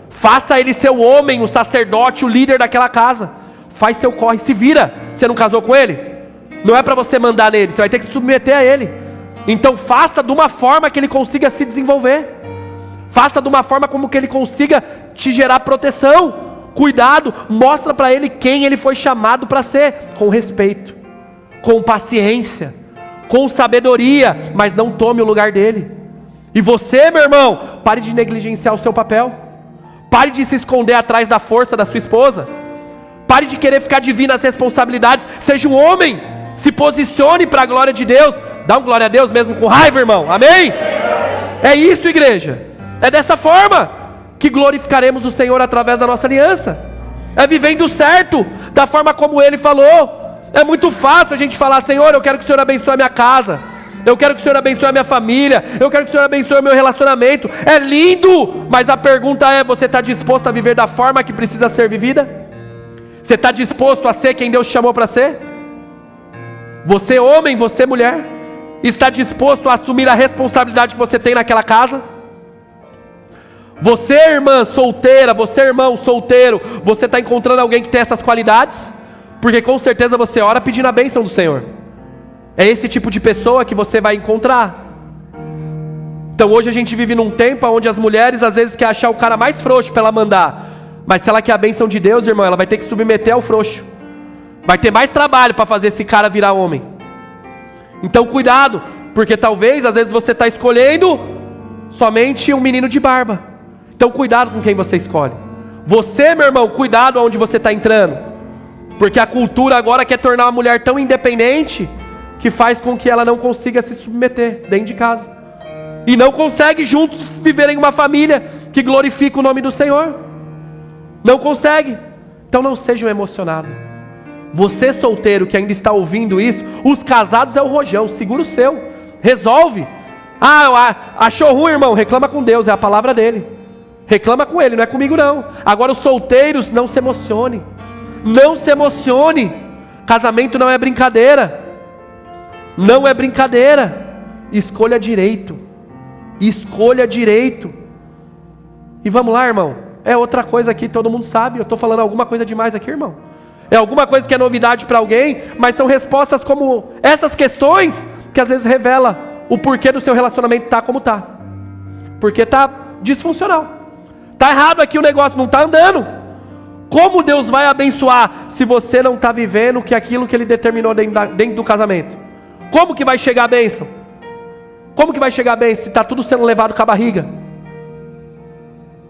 Faça ele ser o homem, o sacerdote, o líder daquela casa. Faz seu corre, se vira. Você não casou com ele? Não é para você mandar nele, você vai ter que se submeter a ele. Então faça de uma forma que ele consiga se desenvolver. Faça de uma forma como que ele consiga te gerar proteção, cuidado. Mostra para ele quem ele foi chamado para ser. Com respeito, com paciência, com sabedoria, mas não tome o lugar dele. E você, meu irmão, pare de negligenciar o seu papel. Pare de se esconder atrás da força da sua esposa. Pare de querer ficar divino as responsabilidades. Seja um homem, se posicione para a glória de Deus. Dá um glória a Deus mesmo com raiva, irmão, amém? É isso, igreja, é dessa forma que glorificaremos o Senhor através da nossa aliança. É vivendo certo, da forma como Ele falou. É muito fácil a gente falar: Senhor, eu quero que o Senhor abençoe a minha casa, eu quero que o Senhor abençoe a minha família, eu quero que o Senhor abençoe o meu relacionamento. É lindo, mas a pergunta é: você está disposto a viver da forma que precisa ser vivida? Você está disposto a ser quem Deus chamou para ser? Você homem, você mulher, está disposto a assumir a responsabilidade que você tem naquela casa? Você, irmã solteira, você, irmão solteiro, você está encontrando alguém que tem essas qualidades? Porque com certeza você ora pedindo a bênção do Senhor. É esse tipo de pessoa que você vai encontrar. Então hoje a gente vive num tempo onde as mulheres às vezes querem achar o cara mais frouxo para ela mandar. Mas se ela quer a bênção de Deus, irmão, ela vai ter que submeter ao frouxo. Vai ter mais trabalho para fazer esse cara virar homem. Então cuidado, porque talvez às vezes você está escolhendo somente um menino de barba. Então cuidado com quem você escolhe. Você, meu irmão, cuidado aonde você está entrando. Porque a cultura agora quer tornar uma mulher tão independente que faz com que ela não consiga se submeter dentro de casa. E não consegue juntos viverem uma família que glorifica o nome do Senhor. Não consegue. Então não sejam emocionados. Você solteiro que ainda está ouvindo isso, os casados é o rojão, segura o seu, resolve. Achou ruim, irmão, reclama com Deus, é a palavra dele. Reclama com ele, não é comigo não. Agora os solteiros, não se emocione. Não se emocione. Casamento não é brincadeira. Não é brincadeira. Escolha direito. Escolha direito. E vamos lá, irmão. É outra coisa aqui, todo mundo sabe. Eu estou falando alguma coisa demais aqui, irmão. É alguma coisa que é novidade para alguém, mas são respostas como essas questões que às vezes revela o porquê do seu relacionamento tá como tá. Porque tá disfuncional. Tá errado aqui o negócio, não tá andando. Como Deus vai abençoar se você não está vivendo aquilo que Ele determinou dentro do casamento? Como que vai chegar a bênção? Como que vai chegar a bênção se está tudo sendo levado com a barriga?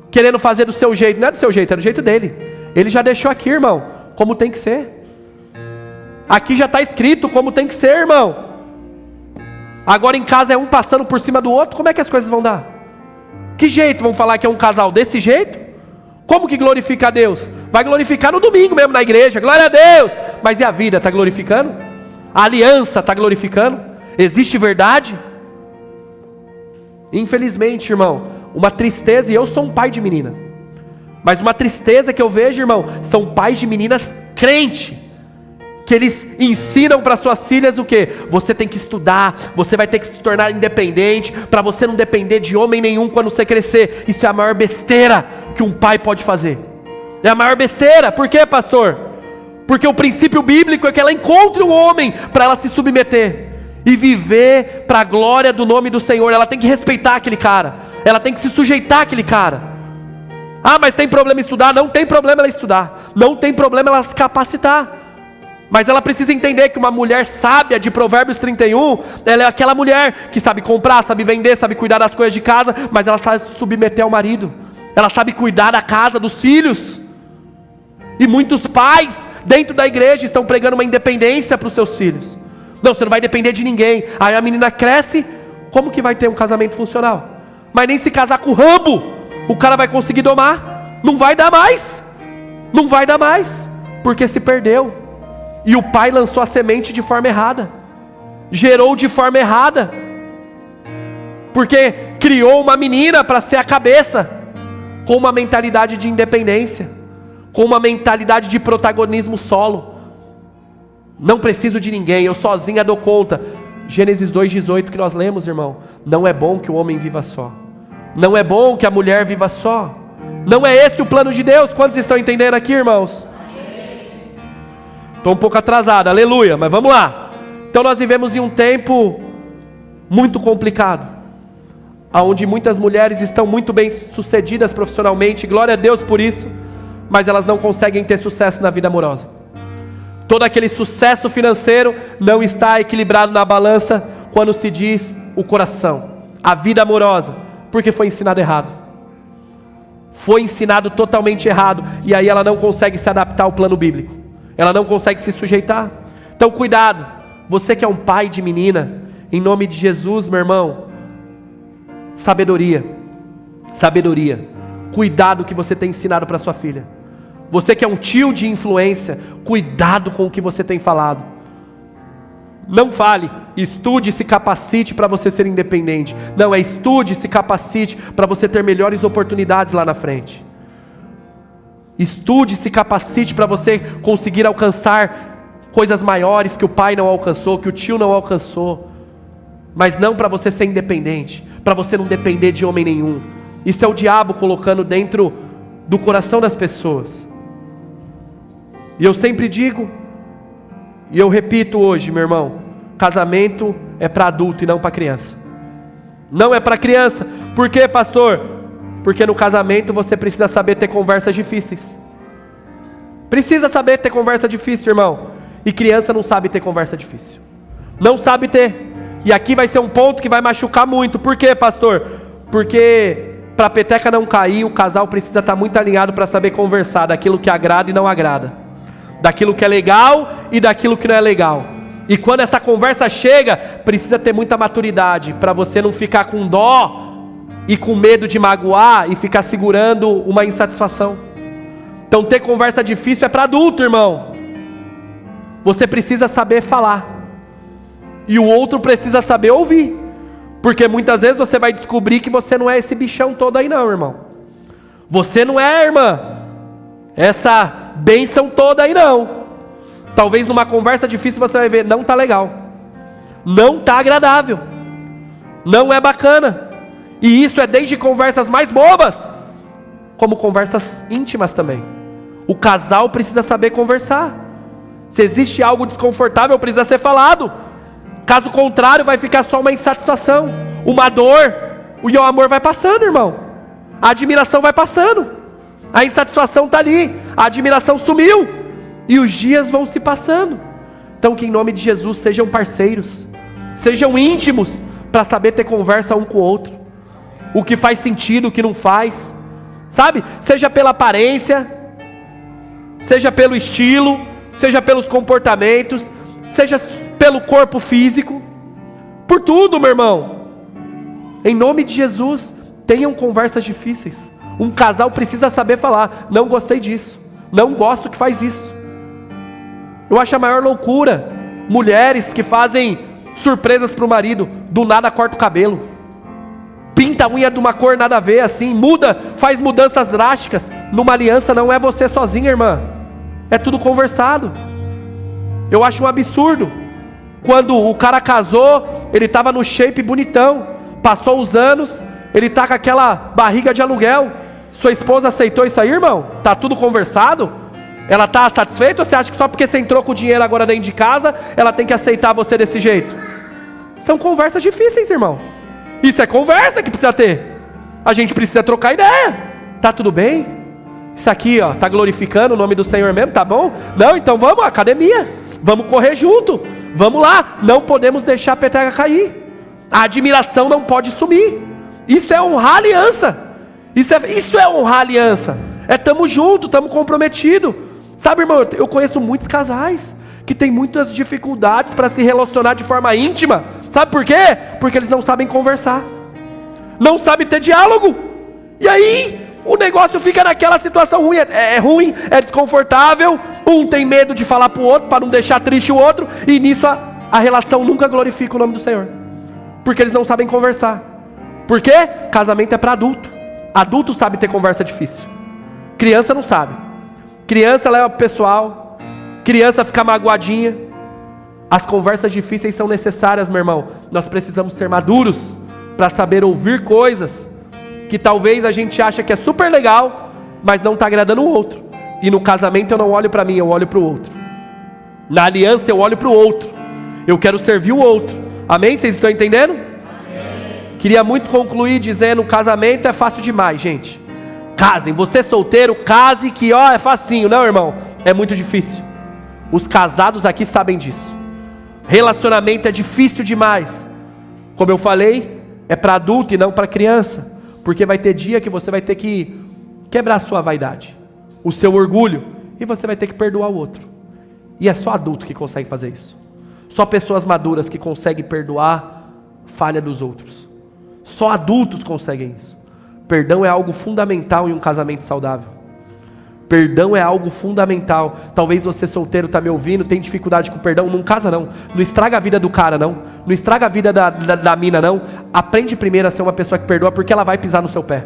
Querendo fazer do seu jeito. Não é do seu jeito, é do jeito dele. Ele já deixou aqui, irmão, como tem que ser. Aqui já está escrito como tem que ser, irmão. Agora em casa é um passando por cima do outro. Como é que as coisas vão dar? Que jeito vão falar que é um casal desse jeito? Como que glorifica a Deus? Vai glorificar no domingo mesmo na igreja, glória a Deus. Mas e a vida, está glorificando? A aliança está glorificando? Existe verdade? Infelizmente, irmão, uma tristeza, e eu sou um pai de menina, mas uma tristeza que eu vejo, irmão, são pais de meninas crentes, que eles ensinam para suas filhas o quê? Você tem que estudar, você vai ter que se tornar independente, para você não depender de homem nenhum quando você crescer. Isso é a maior besteira que um pai pode fazer. É a maior besteira. Por quê, pastor? Porque o princípio bíblico é que ela encontre um homem para ela se submeter e viver para a glória do nome do Senhor. Ela tem que respeitar aquele cara, ela tem que se sujeitar àquele cara. Ah, mas tem problema em estudar? Não tem problema ela estudar, não tem problema ela se capacitar, mas ela precisa entender que uma mulher sábia de Provérbios 31, ela é aquela mulher que sabe comprar, sabe vender, sabe cuidar das coisas de casa, mas ela sabe se submeter ao marido, ela sabe cuidar da casa, dos filhos. E muitos pais dentro da igreja estão pregando uma independência para os seus filhos. Não, você não vai depender de ninguém. Aí a menina cresce, como que vai ter um casamento funcional? Mas nem se casar com o Rambo o cara vai conseguir domar. Não vai dar mais. Não vai dar mais, porque se perdeu. E o pai lançou a semente de forma errada, gerou de forma errada, porque criou uma menina para ser a cabeça, com uma mentalidade de independência, com uma mentalidade de protagonismo solo. Não preciso de ninguém, eu sozinha dou conta. Gênesis 2,18 que nós lemos, irmão. Não é bom que o homem viva só, não é bom que a mulher viva só. Não é esse o plano de Deus. Quantos estão entendendo aqui, irmãos? Estou um pouco atrasado, aleluia, mas vamos lá. Então nós vivemos em um tempo muito complicado, onde muitas mulheres estão muito bem sucedidas profissionalmente, glória a Deus por isso, mas elas não conseguem ter sucesso na vida amorosa. Todo aquele sucesso financeiro não está equilibrado na balança quando se diz o coração, a vida amorosa, porque foi ensinado errado. Foi ensinado totalmente errado, e aí ela não consegue se adaptar ao plano bíblico, ela não consegue se sujeitar. Então cuidado, você que é um pai de menina, em nome de Jesus, meu irmão, sabedoria, cuidado que você tem ensinado para sua filha. Você que é um tio de influência, cuidado com o que você tem falado. Não fale, estude e se capacite para você ser independente. Não, é estude e se capacite para você ter melhores oportunidades lá na frente. Estude e se capacite para você conseguir alcançar coisas maiores que o pai não alcançou, que o tio não alcançou. Mas não para você ser independente, para você não depender de homem nenhum. Isso é o diabo colocando dentro do coração das pessoas. E eu sempre digo, e eu repito hoje, meu irmão, casamento é para adulto e não para criança. Não é para criança. Por quê, pastor? Porque no casamento você precisa saber ter conversas difíceis. Precisa saber ter conversa difícil, irmão. E criança não sabe ter conversa difícil. Não sabe ter. E aqui vai ser um ponto que vai machucar muito. Por quê, pastor? Porque para a peteca não cair, o casal precisa estar muito alinhado para saber conversar daquilo que agrada e não agrada, daquilo que é legal e daquilo que não é legal. E quando essa conversa chega, precisa ter muita maturidade, para você não ficar com dó e com medo de magoar e ficar segurando uma insatisfação. Então ter conversa difícil é para adulto, irmão. Você precisa saber falar, e o outro precisa saber ouvir, porque muitas vezes você vai descobrir que você não é esse bichão todo aí não, irmão. Você não é, irmã, essa bênção toda aí não. Talvez numa conversa difícil você vai ver, não está legal, não está agradável, não é bacana. E isso é desde conversas mais bobas, como conversas íntimas também. O casal precisa saber conversar. Se existe algo desconfortável, precisa ser falado. Caso contrário, vai ficar só uma insatisfação, uma dor. E o amor vai passando, irmão. A admiração vai passando. A insatisfação está ali, a admiração sumiu, e os dias vão se passando. Então que em nome de Jesus sejam parceiros, sejam íntimos, para saber ter conversa um com o outro, o que faz sentido, o que não faz, sabe? Seja pela aparência, seja pelo estilo, seja pelos comportamentos, seja pelo corpo físico, por tudo, meu irmão. Em nome de Jesus, tenham conversas difíceis. Um casal precisa saber falar, não gostei disso, não gosto que faz isso. Eu acho a maior loucura mulheres que fazem surpresas para o marido, do nada corta o cabelo, pinta a unha de uma cor nada a ver, assim, muda, faz mudanças drásticas. Numa aliança não é você sozinha, irmã, é tudo conversado. Eu acho um absurdo. Quando o cara casou, ele estava no shape bonitão. Passou os anos, ele está com aquela barriga de aluguel. Sua esposa aceitou isso aí, irmão? Tá tudo conversado? Ela está satisfeita ou você acha que só porque você entrou com o dinheiro agora dentro de casa, ela tem que aceitar você desse jeito? São conversas difíceis, irmão. Isso é conversa que precisa ter. A gente precisa trocar ideia. Tá tudo bem? Isso aqui, ó, tá glorificando o nome do Senhor mesmo, tá bom? Não, então vamos à academia. Vamos correr junto. Vamos lá. Não podemos deixar a peteca cair. A admiração não pode sumir. Isso é honrar a aliança. Isso é honrar a aliança. É tamo junto, tamo comprometido. Sabe, irmão, eu conheço muitos casais que têm muitas dificuldades para se relacionar de forma íntima. Sabe por quê? Porque eles não sabem conversar. Não sabem ter diálogo. E aí, o negócio fica naquela situação ruim. É ruim, é desconfortável. Um tem medo de falar pro outro para não deixar triste o outro. E nisso a relação nunca glorifica o nome do Senhor. Porque eles não sabem conversar. Por quê? Casamento é para adulto. Adulto sabe ter conversa difícil. Criança não sabe. Criança leva pro pessoal. Criança fica magoadinha. As conversas difíceis são necessárias, meu irmão. Nós precisamos ser maduros para saber ouvir coisas que talvez a gente acha que é super legal, mas não está agradando o outro. E no casamento eu não olho para mim, eu olho para o outro. Na aliança eu olho para o outro. Eu quero servir o outro. Amém? Vocês estão entendendo? Amém. Queria muito concluir dizendo: casamento é fácil demais, gente. Casem, você solteiro, case que ó, é facinho. Não, irmão, é muito difícil. Os casados aqui sabem disso. Relacionamento é difícil demais. Como eu falei, é para adulto e não para criança. Porque vai ter dia que você vai ter que quebrar a sua vaidade, o seu orgulho, e você vai ter que perdoar o outro. E é só adulto que consegue fazer isso. Só pessoas maduras que conseguem perdoar falha dos outros. Só adultos conseguem isso. Perdão é algo fundamental em um casamento saudável. Perdão é algo fundamental. Talvez você solteiro está me ouvindo, tem dificuldade com perdão. Não casa não. Não estraga a vida do cara não. Não estraga a vida da mina não. Aprende primeiro a ser uma pessoa que perdoa, porque ela vai pisar no seu pé.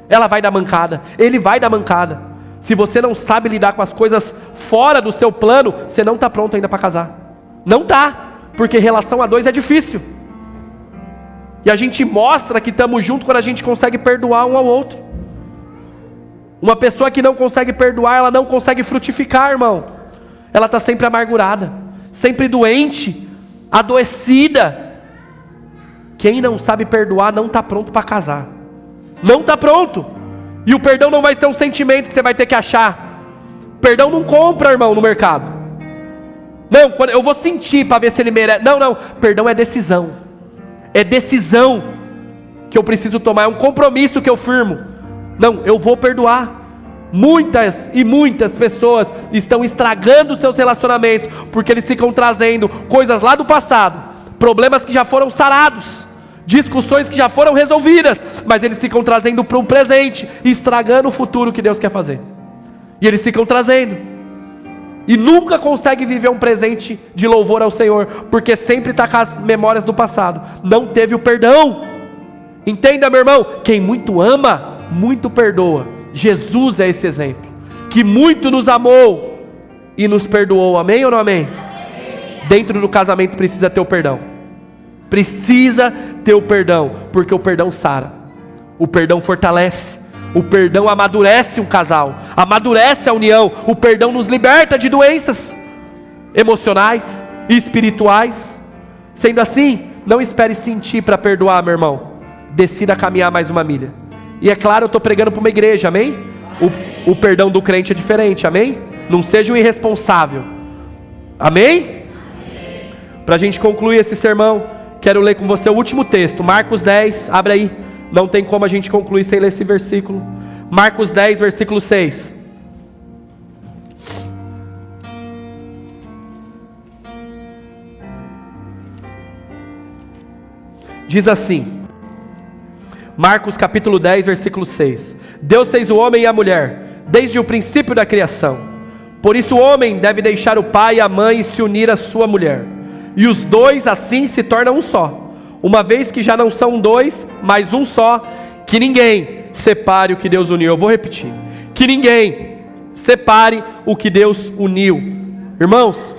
Ela vai dar mancada. Ele vai dar mancada. Se você não sabe lidar com as coisas fora do seu plano, você não está pronto ainda para casar. Não está. Porque relação a dois é difícil. E a gente mostra que estamos juntos quando a gente consegue perdoar um ao outro. Uma pessoa que não consegue perdoar, ela não consegue frutificar, irmão. Ela está sempre amargurada, sempre doente, adoecida. Quem não sabe perdoar não está pronto para casar. Não está pronto. E o perdão não vai ser um sentimento que você vai ter que achar. Perdão não compra, irmão, no mercado. Não, quando eu vou sentir para ver se ele merece. Não, perdão é decisão. É decisão que eu preciso tomar, é um compromisso que eu firmo. Não, eu vou perdoar. Muitas e muitas pessoas estão estragando seus relacionamentos porque eles ficam trazendo coisas lá do passado, problemas que já foram sarados, discussões que já foram resolvidas, mas eles ficam trazendo para o presente e estragando o futuro que Deus quer fazer. E eles ficam trazendo e nunca conseguem viver um presente de louvor ao Senhor, porque sempre está com as memórias do passado. Não teve o perdão. Entenda, meu irmão, quem muito ama, muito perdoa. Jesus é esse exemplo, que muito nos amou e nos perdoou. Amém ou não amém? Amém. Dentro do casamento precisa ter o perdão. Precisa ter o perdão, porque o perdão sara, o perdão fortalece, o perdão amadurece um casal, amadurece a união. O perdão nos liberta de doenças emocionais e espirituais. Sendo assim, não espere sentir para perdoar, meu irmão. Decida caminhar mais uma milha. E é claro, eu estou pregando para uma igreja, amém? O perdão do crente é diferente, amém? Não seja um irresponsável, amém? Para a gente concluir esse sermão, quero ler com você o último texto, Marcos 10, abre aí. Não tem como a gente concluir sem ler esse versículo. Marcos 10, versículo 6. Diz assim, Marcos capítulo 10, versículo 6. Deus fez o homem e a mulher desde o princípio da criação. Por isso o homem deve deixar o pai e a mãe e se unir à sua mulher, e os dois assim se tornam um só. Uma vez que já não são dois, mas um só. Que ninguém separe o que Deus uniu. Eu vou repetir. Que ninguém separe o que Deus uniu. Irmãos,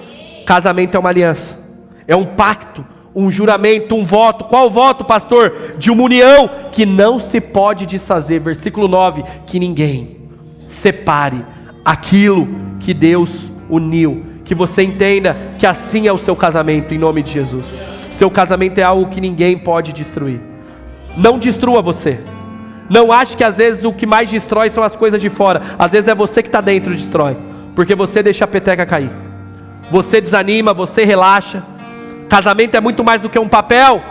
Casamento é uma aliança, é um pacto, um juramento, um voto. Qual voto, pastor? De uma união que não se pode desfazer. Versículo 9, que ninguém separe aquilo que Deus uniu. Que você entenda que assim é o seu casamento, em nome de Jesus. Seu casamento é algo que ninguém pode destruir. Não destrua você. Não ache que às vezes o que mais destrói são as coisas de fora. Às vezes é você que está dentro que destrói, porque você deixa a peteca cair. Você desanima, você relaxa. Casamento é muito mais do que um papel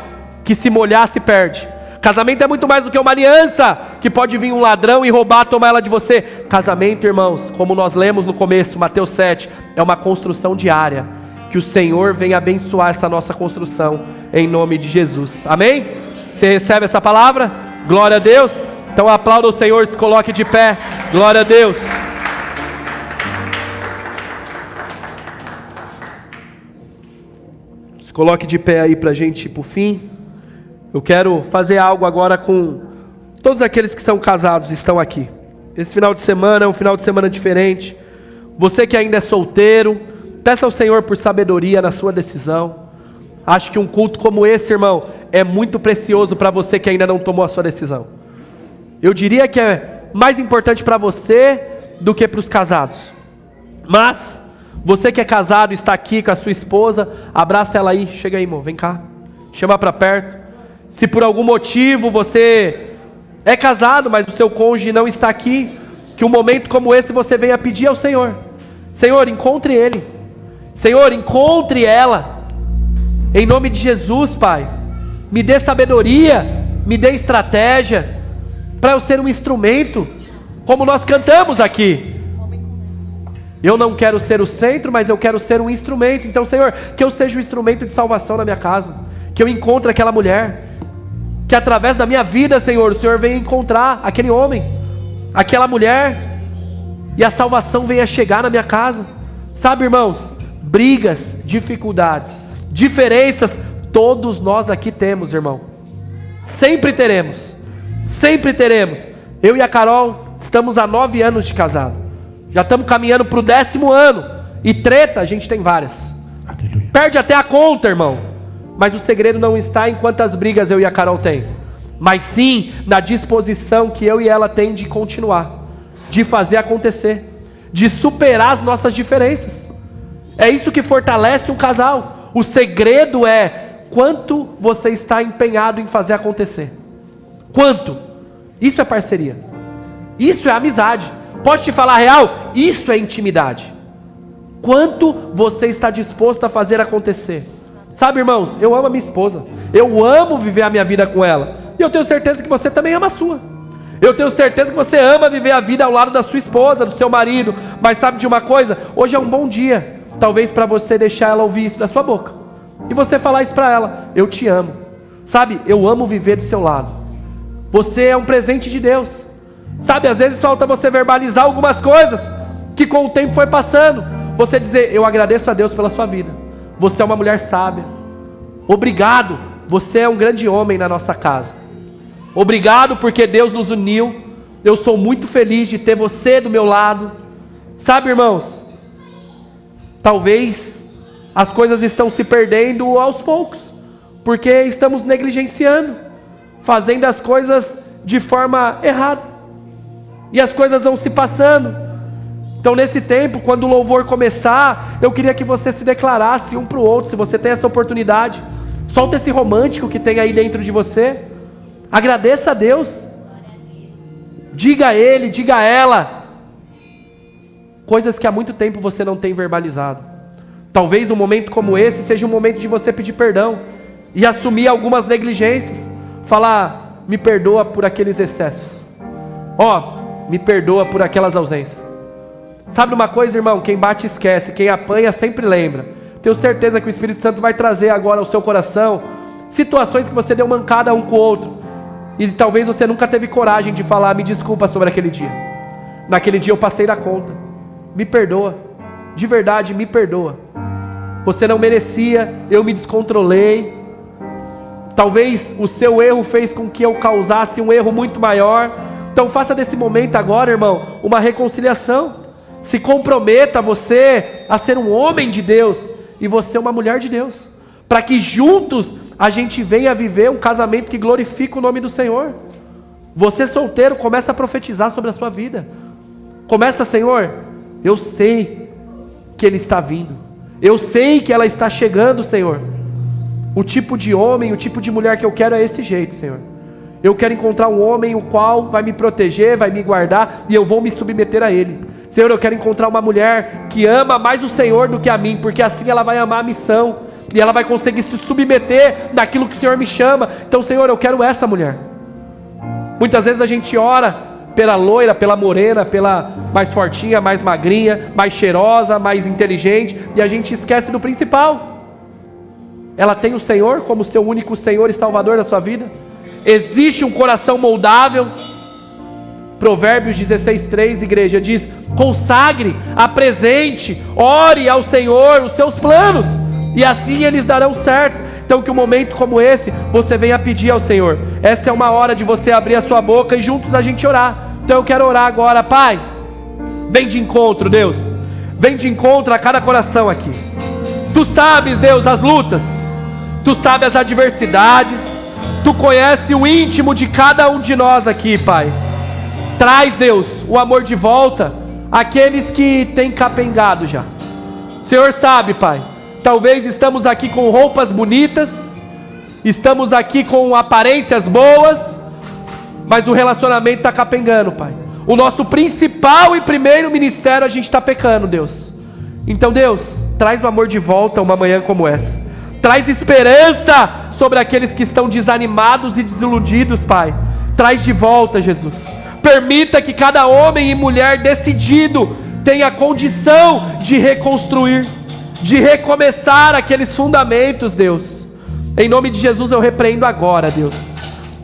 que, se molhar, se perde. Casamento é muito mais do que uma aliança que pode vir um ladrão e roubar, tomar ela de você. Casamento, irmãos, como nós lemos no começo, Mateus 7, é uma construção diária. Que o Senhor venha abençoar essa nossa construção em nome de Jesus. Amém? Você recebe essa palavra? Glória a Deus. Então aplauda o Senhor, se coloque de pé. Glória a Deus. Coloque de pé aí para a gente ir para o fim. Eu quero fazer algo agora com todos aqueles que são casados e estão aqui. Esse final de semana é um final de semana diferente. Você que ainda é solteiro, peça ao Senhor por sabedoria na sua decisão. Acho que um culto como esse, irmão, é muito precioso para você que ainda não tomou a sua decisão. Eu diria que é mais importante para você do que para os casados. Mas você que é casado e está aqui com a sua esposa, abraça ela aí. Chega aí, irmão, vem cá. Chama para perto. Se por algum motivo você é casado, mas o seu cônjuge não está aqui, que um momento como esse você venha pedir ao Senhor. Senhor, encontre ele. Senhor, encontre ela. Em nome de Jesus, Pai. Me dê sabedoria, me dê estratégia, para eu ser um instrumento, como nós cantamos aqui. Eu não quero ser o centro, mas eu quero ser um instrumento. Então, Senhor, que eu seja um instrumento de salvação na minha casa. Que eu encontre aquela mulher. Que através da minha vida, Senhor, o Senhor venha encontrar aquele homem, aquela mulher, e a salvação venha chegar na minha casa. Sabe, irmãos, brigas, dificuldades, diferenças, todos nós aqui temos, irmão. Sempre teremos. Sempre teremos. Eu e a Carol estamos há 9 anos de casado. Já estamos caminhando para o 10º ano. E treta, a gente tem várias. Aleluia. Perde até a conta, irmão. Mas o segredo não está em quantas brigas eu e a Carol tem, mas sim na disposição que eu e ela tem de continuar, de fazer acontecer, de superar as nossas diferenças. É isso que fortalece um casal. O segredo é quanto você está empenhado em fazer acontecer. Quanto? Isso é parceria. Isso é amizade. Posso te falar a real? Isso é intimidade. Quanto você está disposto a fazer acontecer? Sabe, irmãos, eu amo a minha esposa. Eu amo viver a minha vida com ela. E eu tenho certeza que você também ama a sua. Eu tenho certeza que você ama viver a vida ao lado da sua esposa, do seu marido. Mas sabe de uma coisa? Hoje é um bom dia, talvez para você deixar ela ouvir isso da sua boca. E você falar isso para ela: eu te amo. Sabe, eu amo viver do seu lado. Você é um presente de Deus. Sabe, às vezes falta você verbalizar algumas coisas que com o tempo foi passando. Você dizer: eu agradeço a Deus pela sua vida. Você é uma mulher sábia. Obrigado, você é um grande homem na nossa casa. Obrigado porque Deus nos uniu. Eu sou muito feliz de ter você do meu lado. Sabe, irmãos, talvez as coisas estão se perdendo aos poucos, porque estamos negligenciando, fazendo as coisas de forma errada, e as coisas vão se passando. Então, nesse tempo, quando o louvor começar, eu queria que você se declarasse um para o outro. Se você tem essa oportunidade, solta esse romântico que tem aí dentro de você. Agradeça a Deus. Diga a Ele, diga a ela coisas que há muito tempo você não tem verbalizado. Talvez um momento como esse seja um momento de você pedir perdão e assumir algumas negligências. Falar: me perdoa por aqueles excessos. Me perdoa por aquelas ausências. Sabe uma coisa, irmão? Quem bate esquece, quem apanha sempre lembra. Tenho certeza que o Espírito Santo vai trazer agora ao seu coração situações que você deu mancada um com o outro, e talvez você nunca teve coragem de falar: me desculpa sobre aquele dia. Naquele dia eu passei da conta. Me perdoa. De verdade, me perdoa. Você não merecia, eu me descontrolei. Talvez o seu erro fez com que eu causasse um erro muito maior. Então faça desse momento agora, irmão, uma reconciliação. Se comprometa você a ser um homem de Deus e você uma mulher de Deus, para que juntos a gente venha viver um casamento que glorifica o nome do Senhor. Você solteiro, começa a profetizar sobre a sua vida. Começa, Senhor, eu sei que Ele está vindo, eu sei que ela está chegando, Senhor. O tipo de homem, o tipo de mulher que eu quero é esse jeito, Senhor. Eu quero encontrar um homem o qual vai me proteger, vai me guardar, e eu vou me submeter a Ele. Senhor, eu quero encontrar uma mulher que ama mais o Senhor do que a mim, porque assim ela vai amar a missão, e ela vai conseguir se submeter naquilo que o Senhor me chama. Então, Senhor, eu quero essa mulher. Muitas vezes a gente ora pela loira, pela morena, pela mais fortinha, mais magrinha, mais cheirosa, mais inteligente, e a gente esquece do principal. Ela tem o Senhor como seu único Senhor e Salvador da sua vida. Existe um coração moldável. Provérbios 16:3, igreja, diz: consagre, apresente, ore ao Senhor os seus planos, e assim eles darão certo. Então que um momento como esse, você venha pedir ao Senhor. Essa é uma hora de você abrir a sua boca e juntos a gente orar. Então eu quero orar agora. Pai, vem de encontro, Deus. Vem de encontro a cada coração aqui. Tu sabes, Deus, as lutas. Tu sabes as adversidades. Tu conheces o íntimo de cada um de nós aqui, Pai. Traz, Deus, o amor de volta àqueles que têm capengado já. O Senhor sabe, Pai. Talvez estamos aqui com roupas bonitas, estamos aqui com aparências boas, mas o relacionamento está capengando, Pai. O nosso principal e primeiro ministério a gente está pecando, Deus. Então, Deus, traz o amor de volta uma manhã como essa. Traz esperança sobre aqueles que estão desanimados e desiludidos, Pai. Traz de volta, Jesus. Permita que cada homem e mulher decidido tenha condição de reconstruir, de recomeçar aqueles fundamentos, Deus. Em nome de Jesus eu repreendo agora, Deus,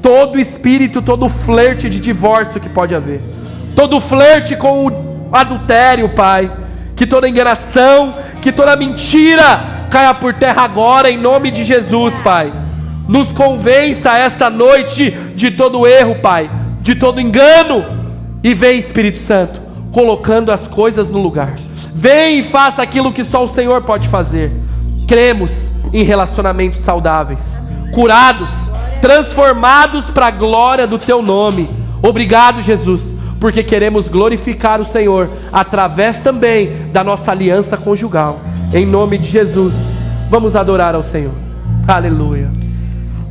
todo espírito, todo flerte de divórcio que pode haver, todo flerte com o adultério, Pai. Que toda enganação, que toda mentira caia por terra agora, em nome de Jesus, Pai. Nos convença essa noite de todo erro, Pai, de todo engano. E vem, Espírito Santo, colocando as coisas no lugar. Vem e faça aquilo que só o Senhor pode fazer. Cremos em relacionamentos saudáveis, curados, transformados para a glória do Teu nome. Obrigado, Jesus, porque queremos glorificar o Senhor através também da nossa aliança conjugal. Em nome de Jesus, vamos adorar ao Senhor. Aleluia.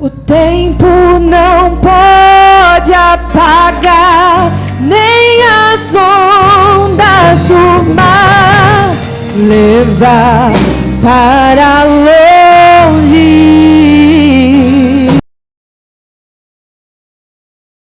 O tempo não pode apagar, nem as ondas do mar levar para longe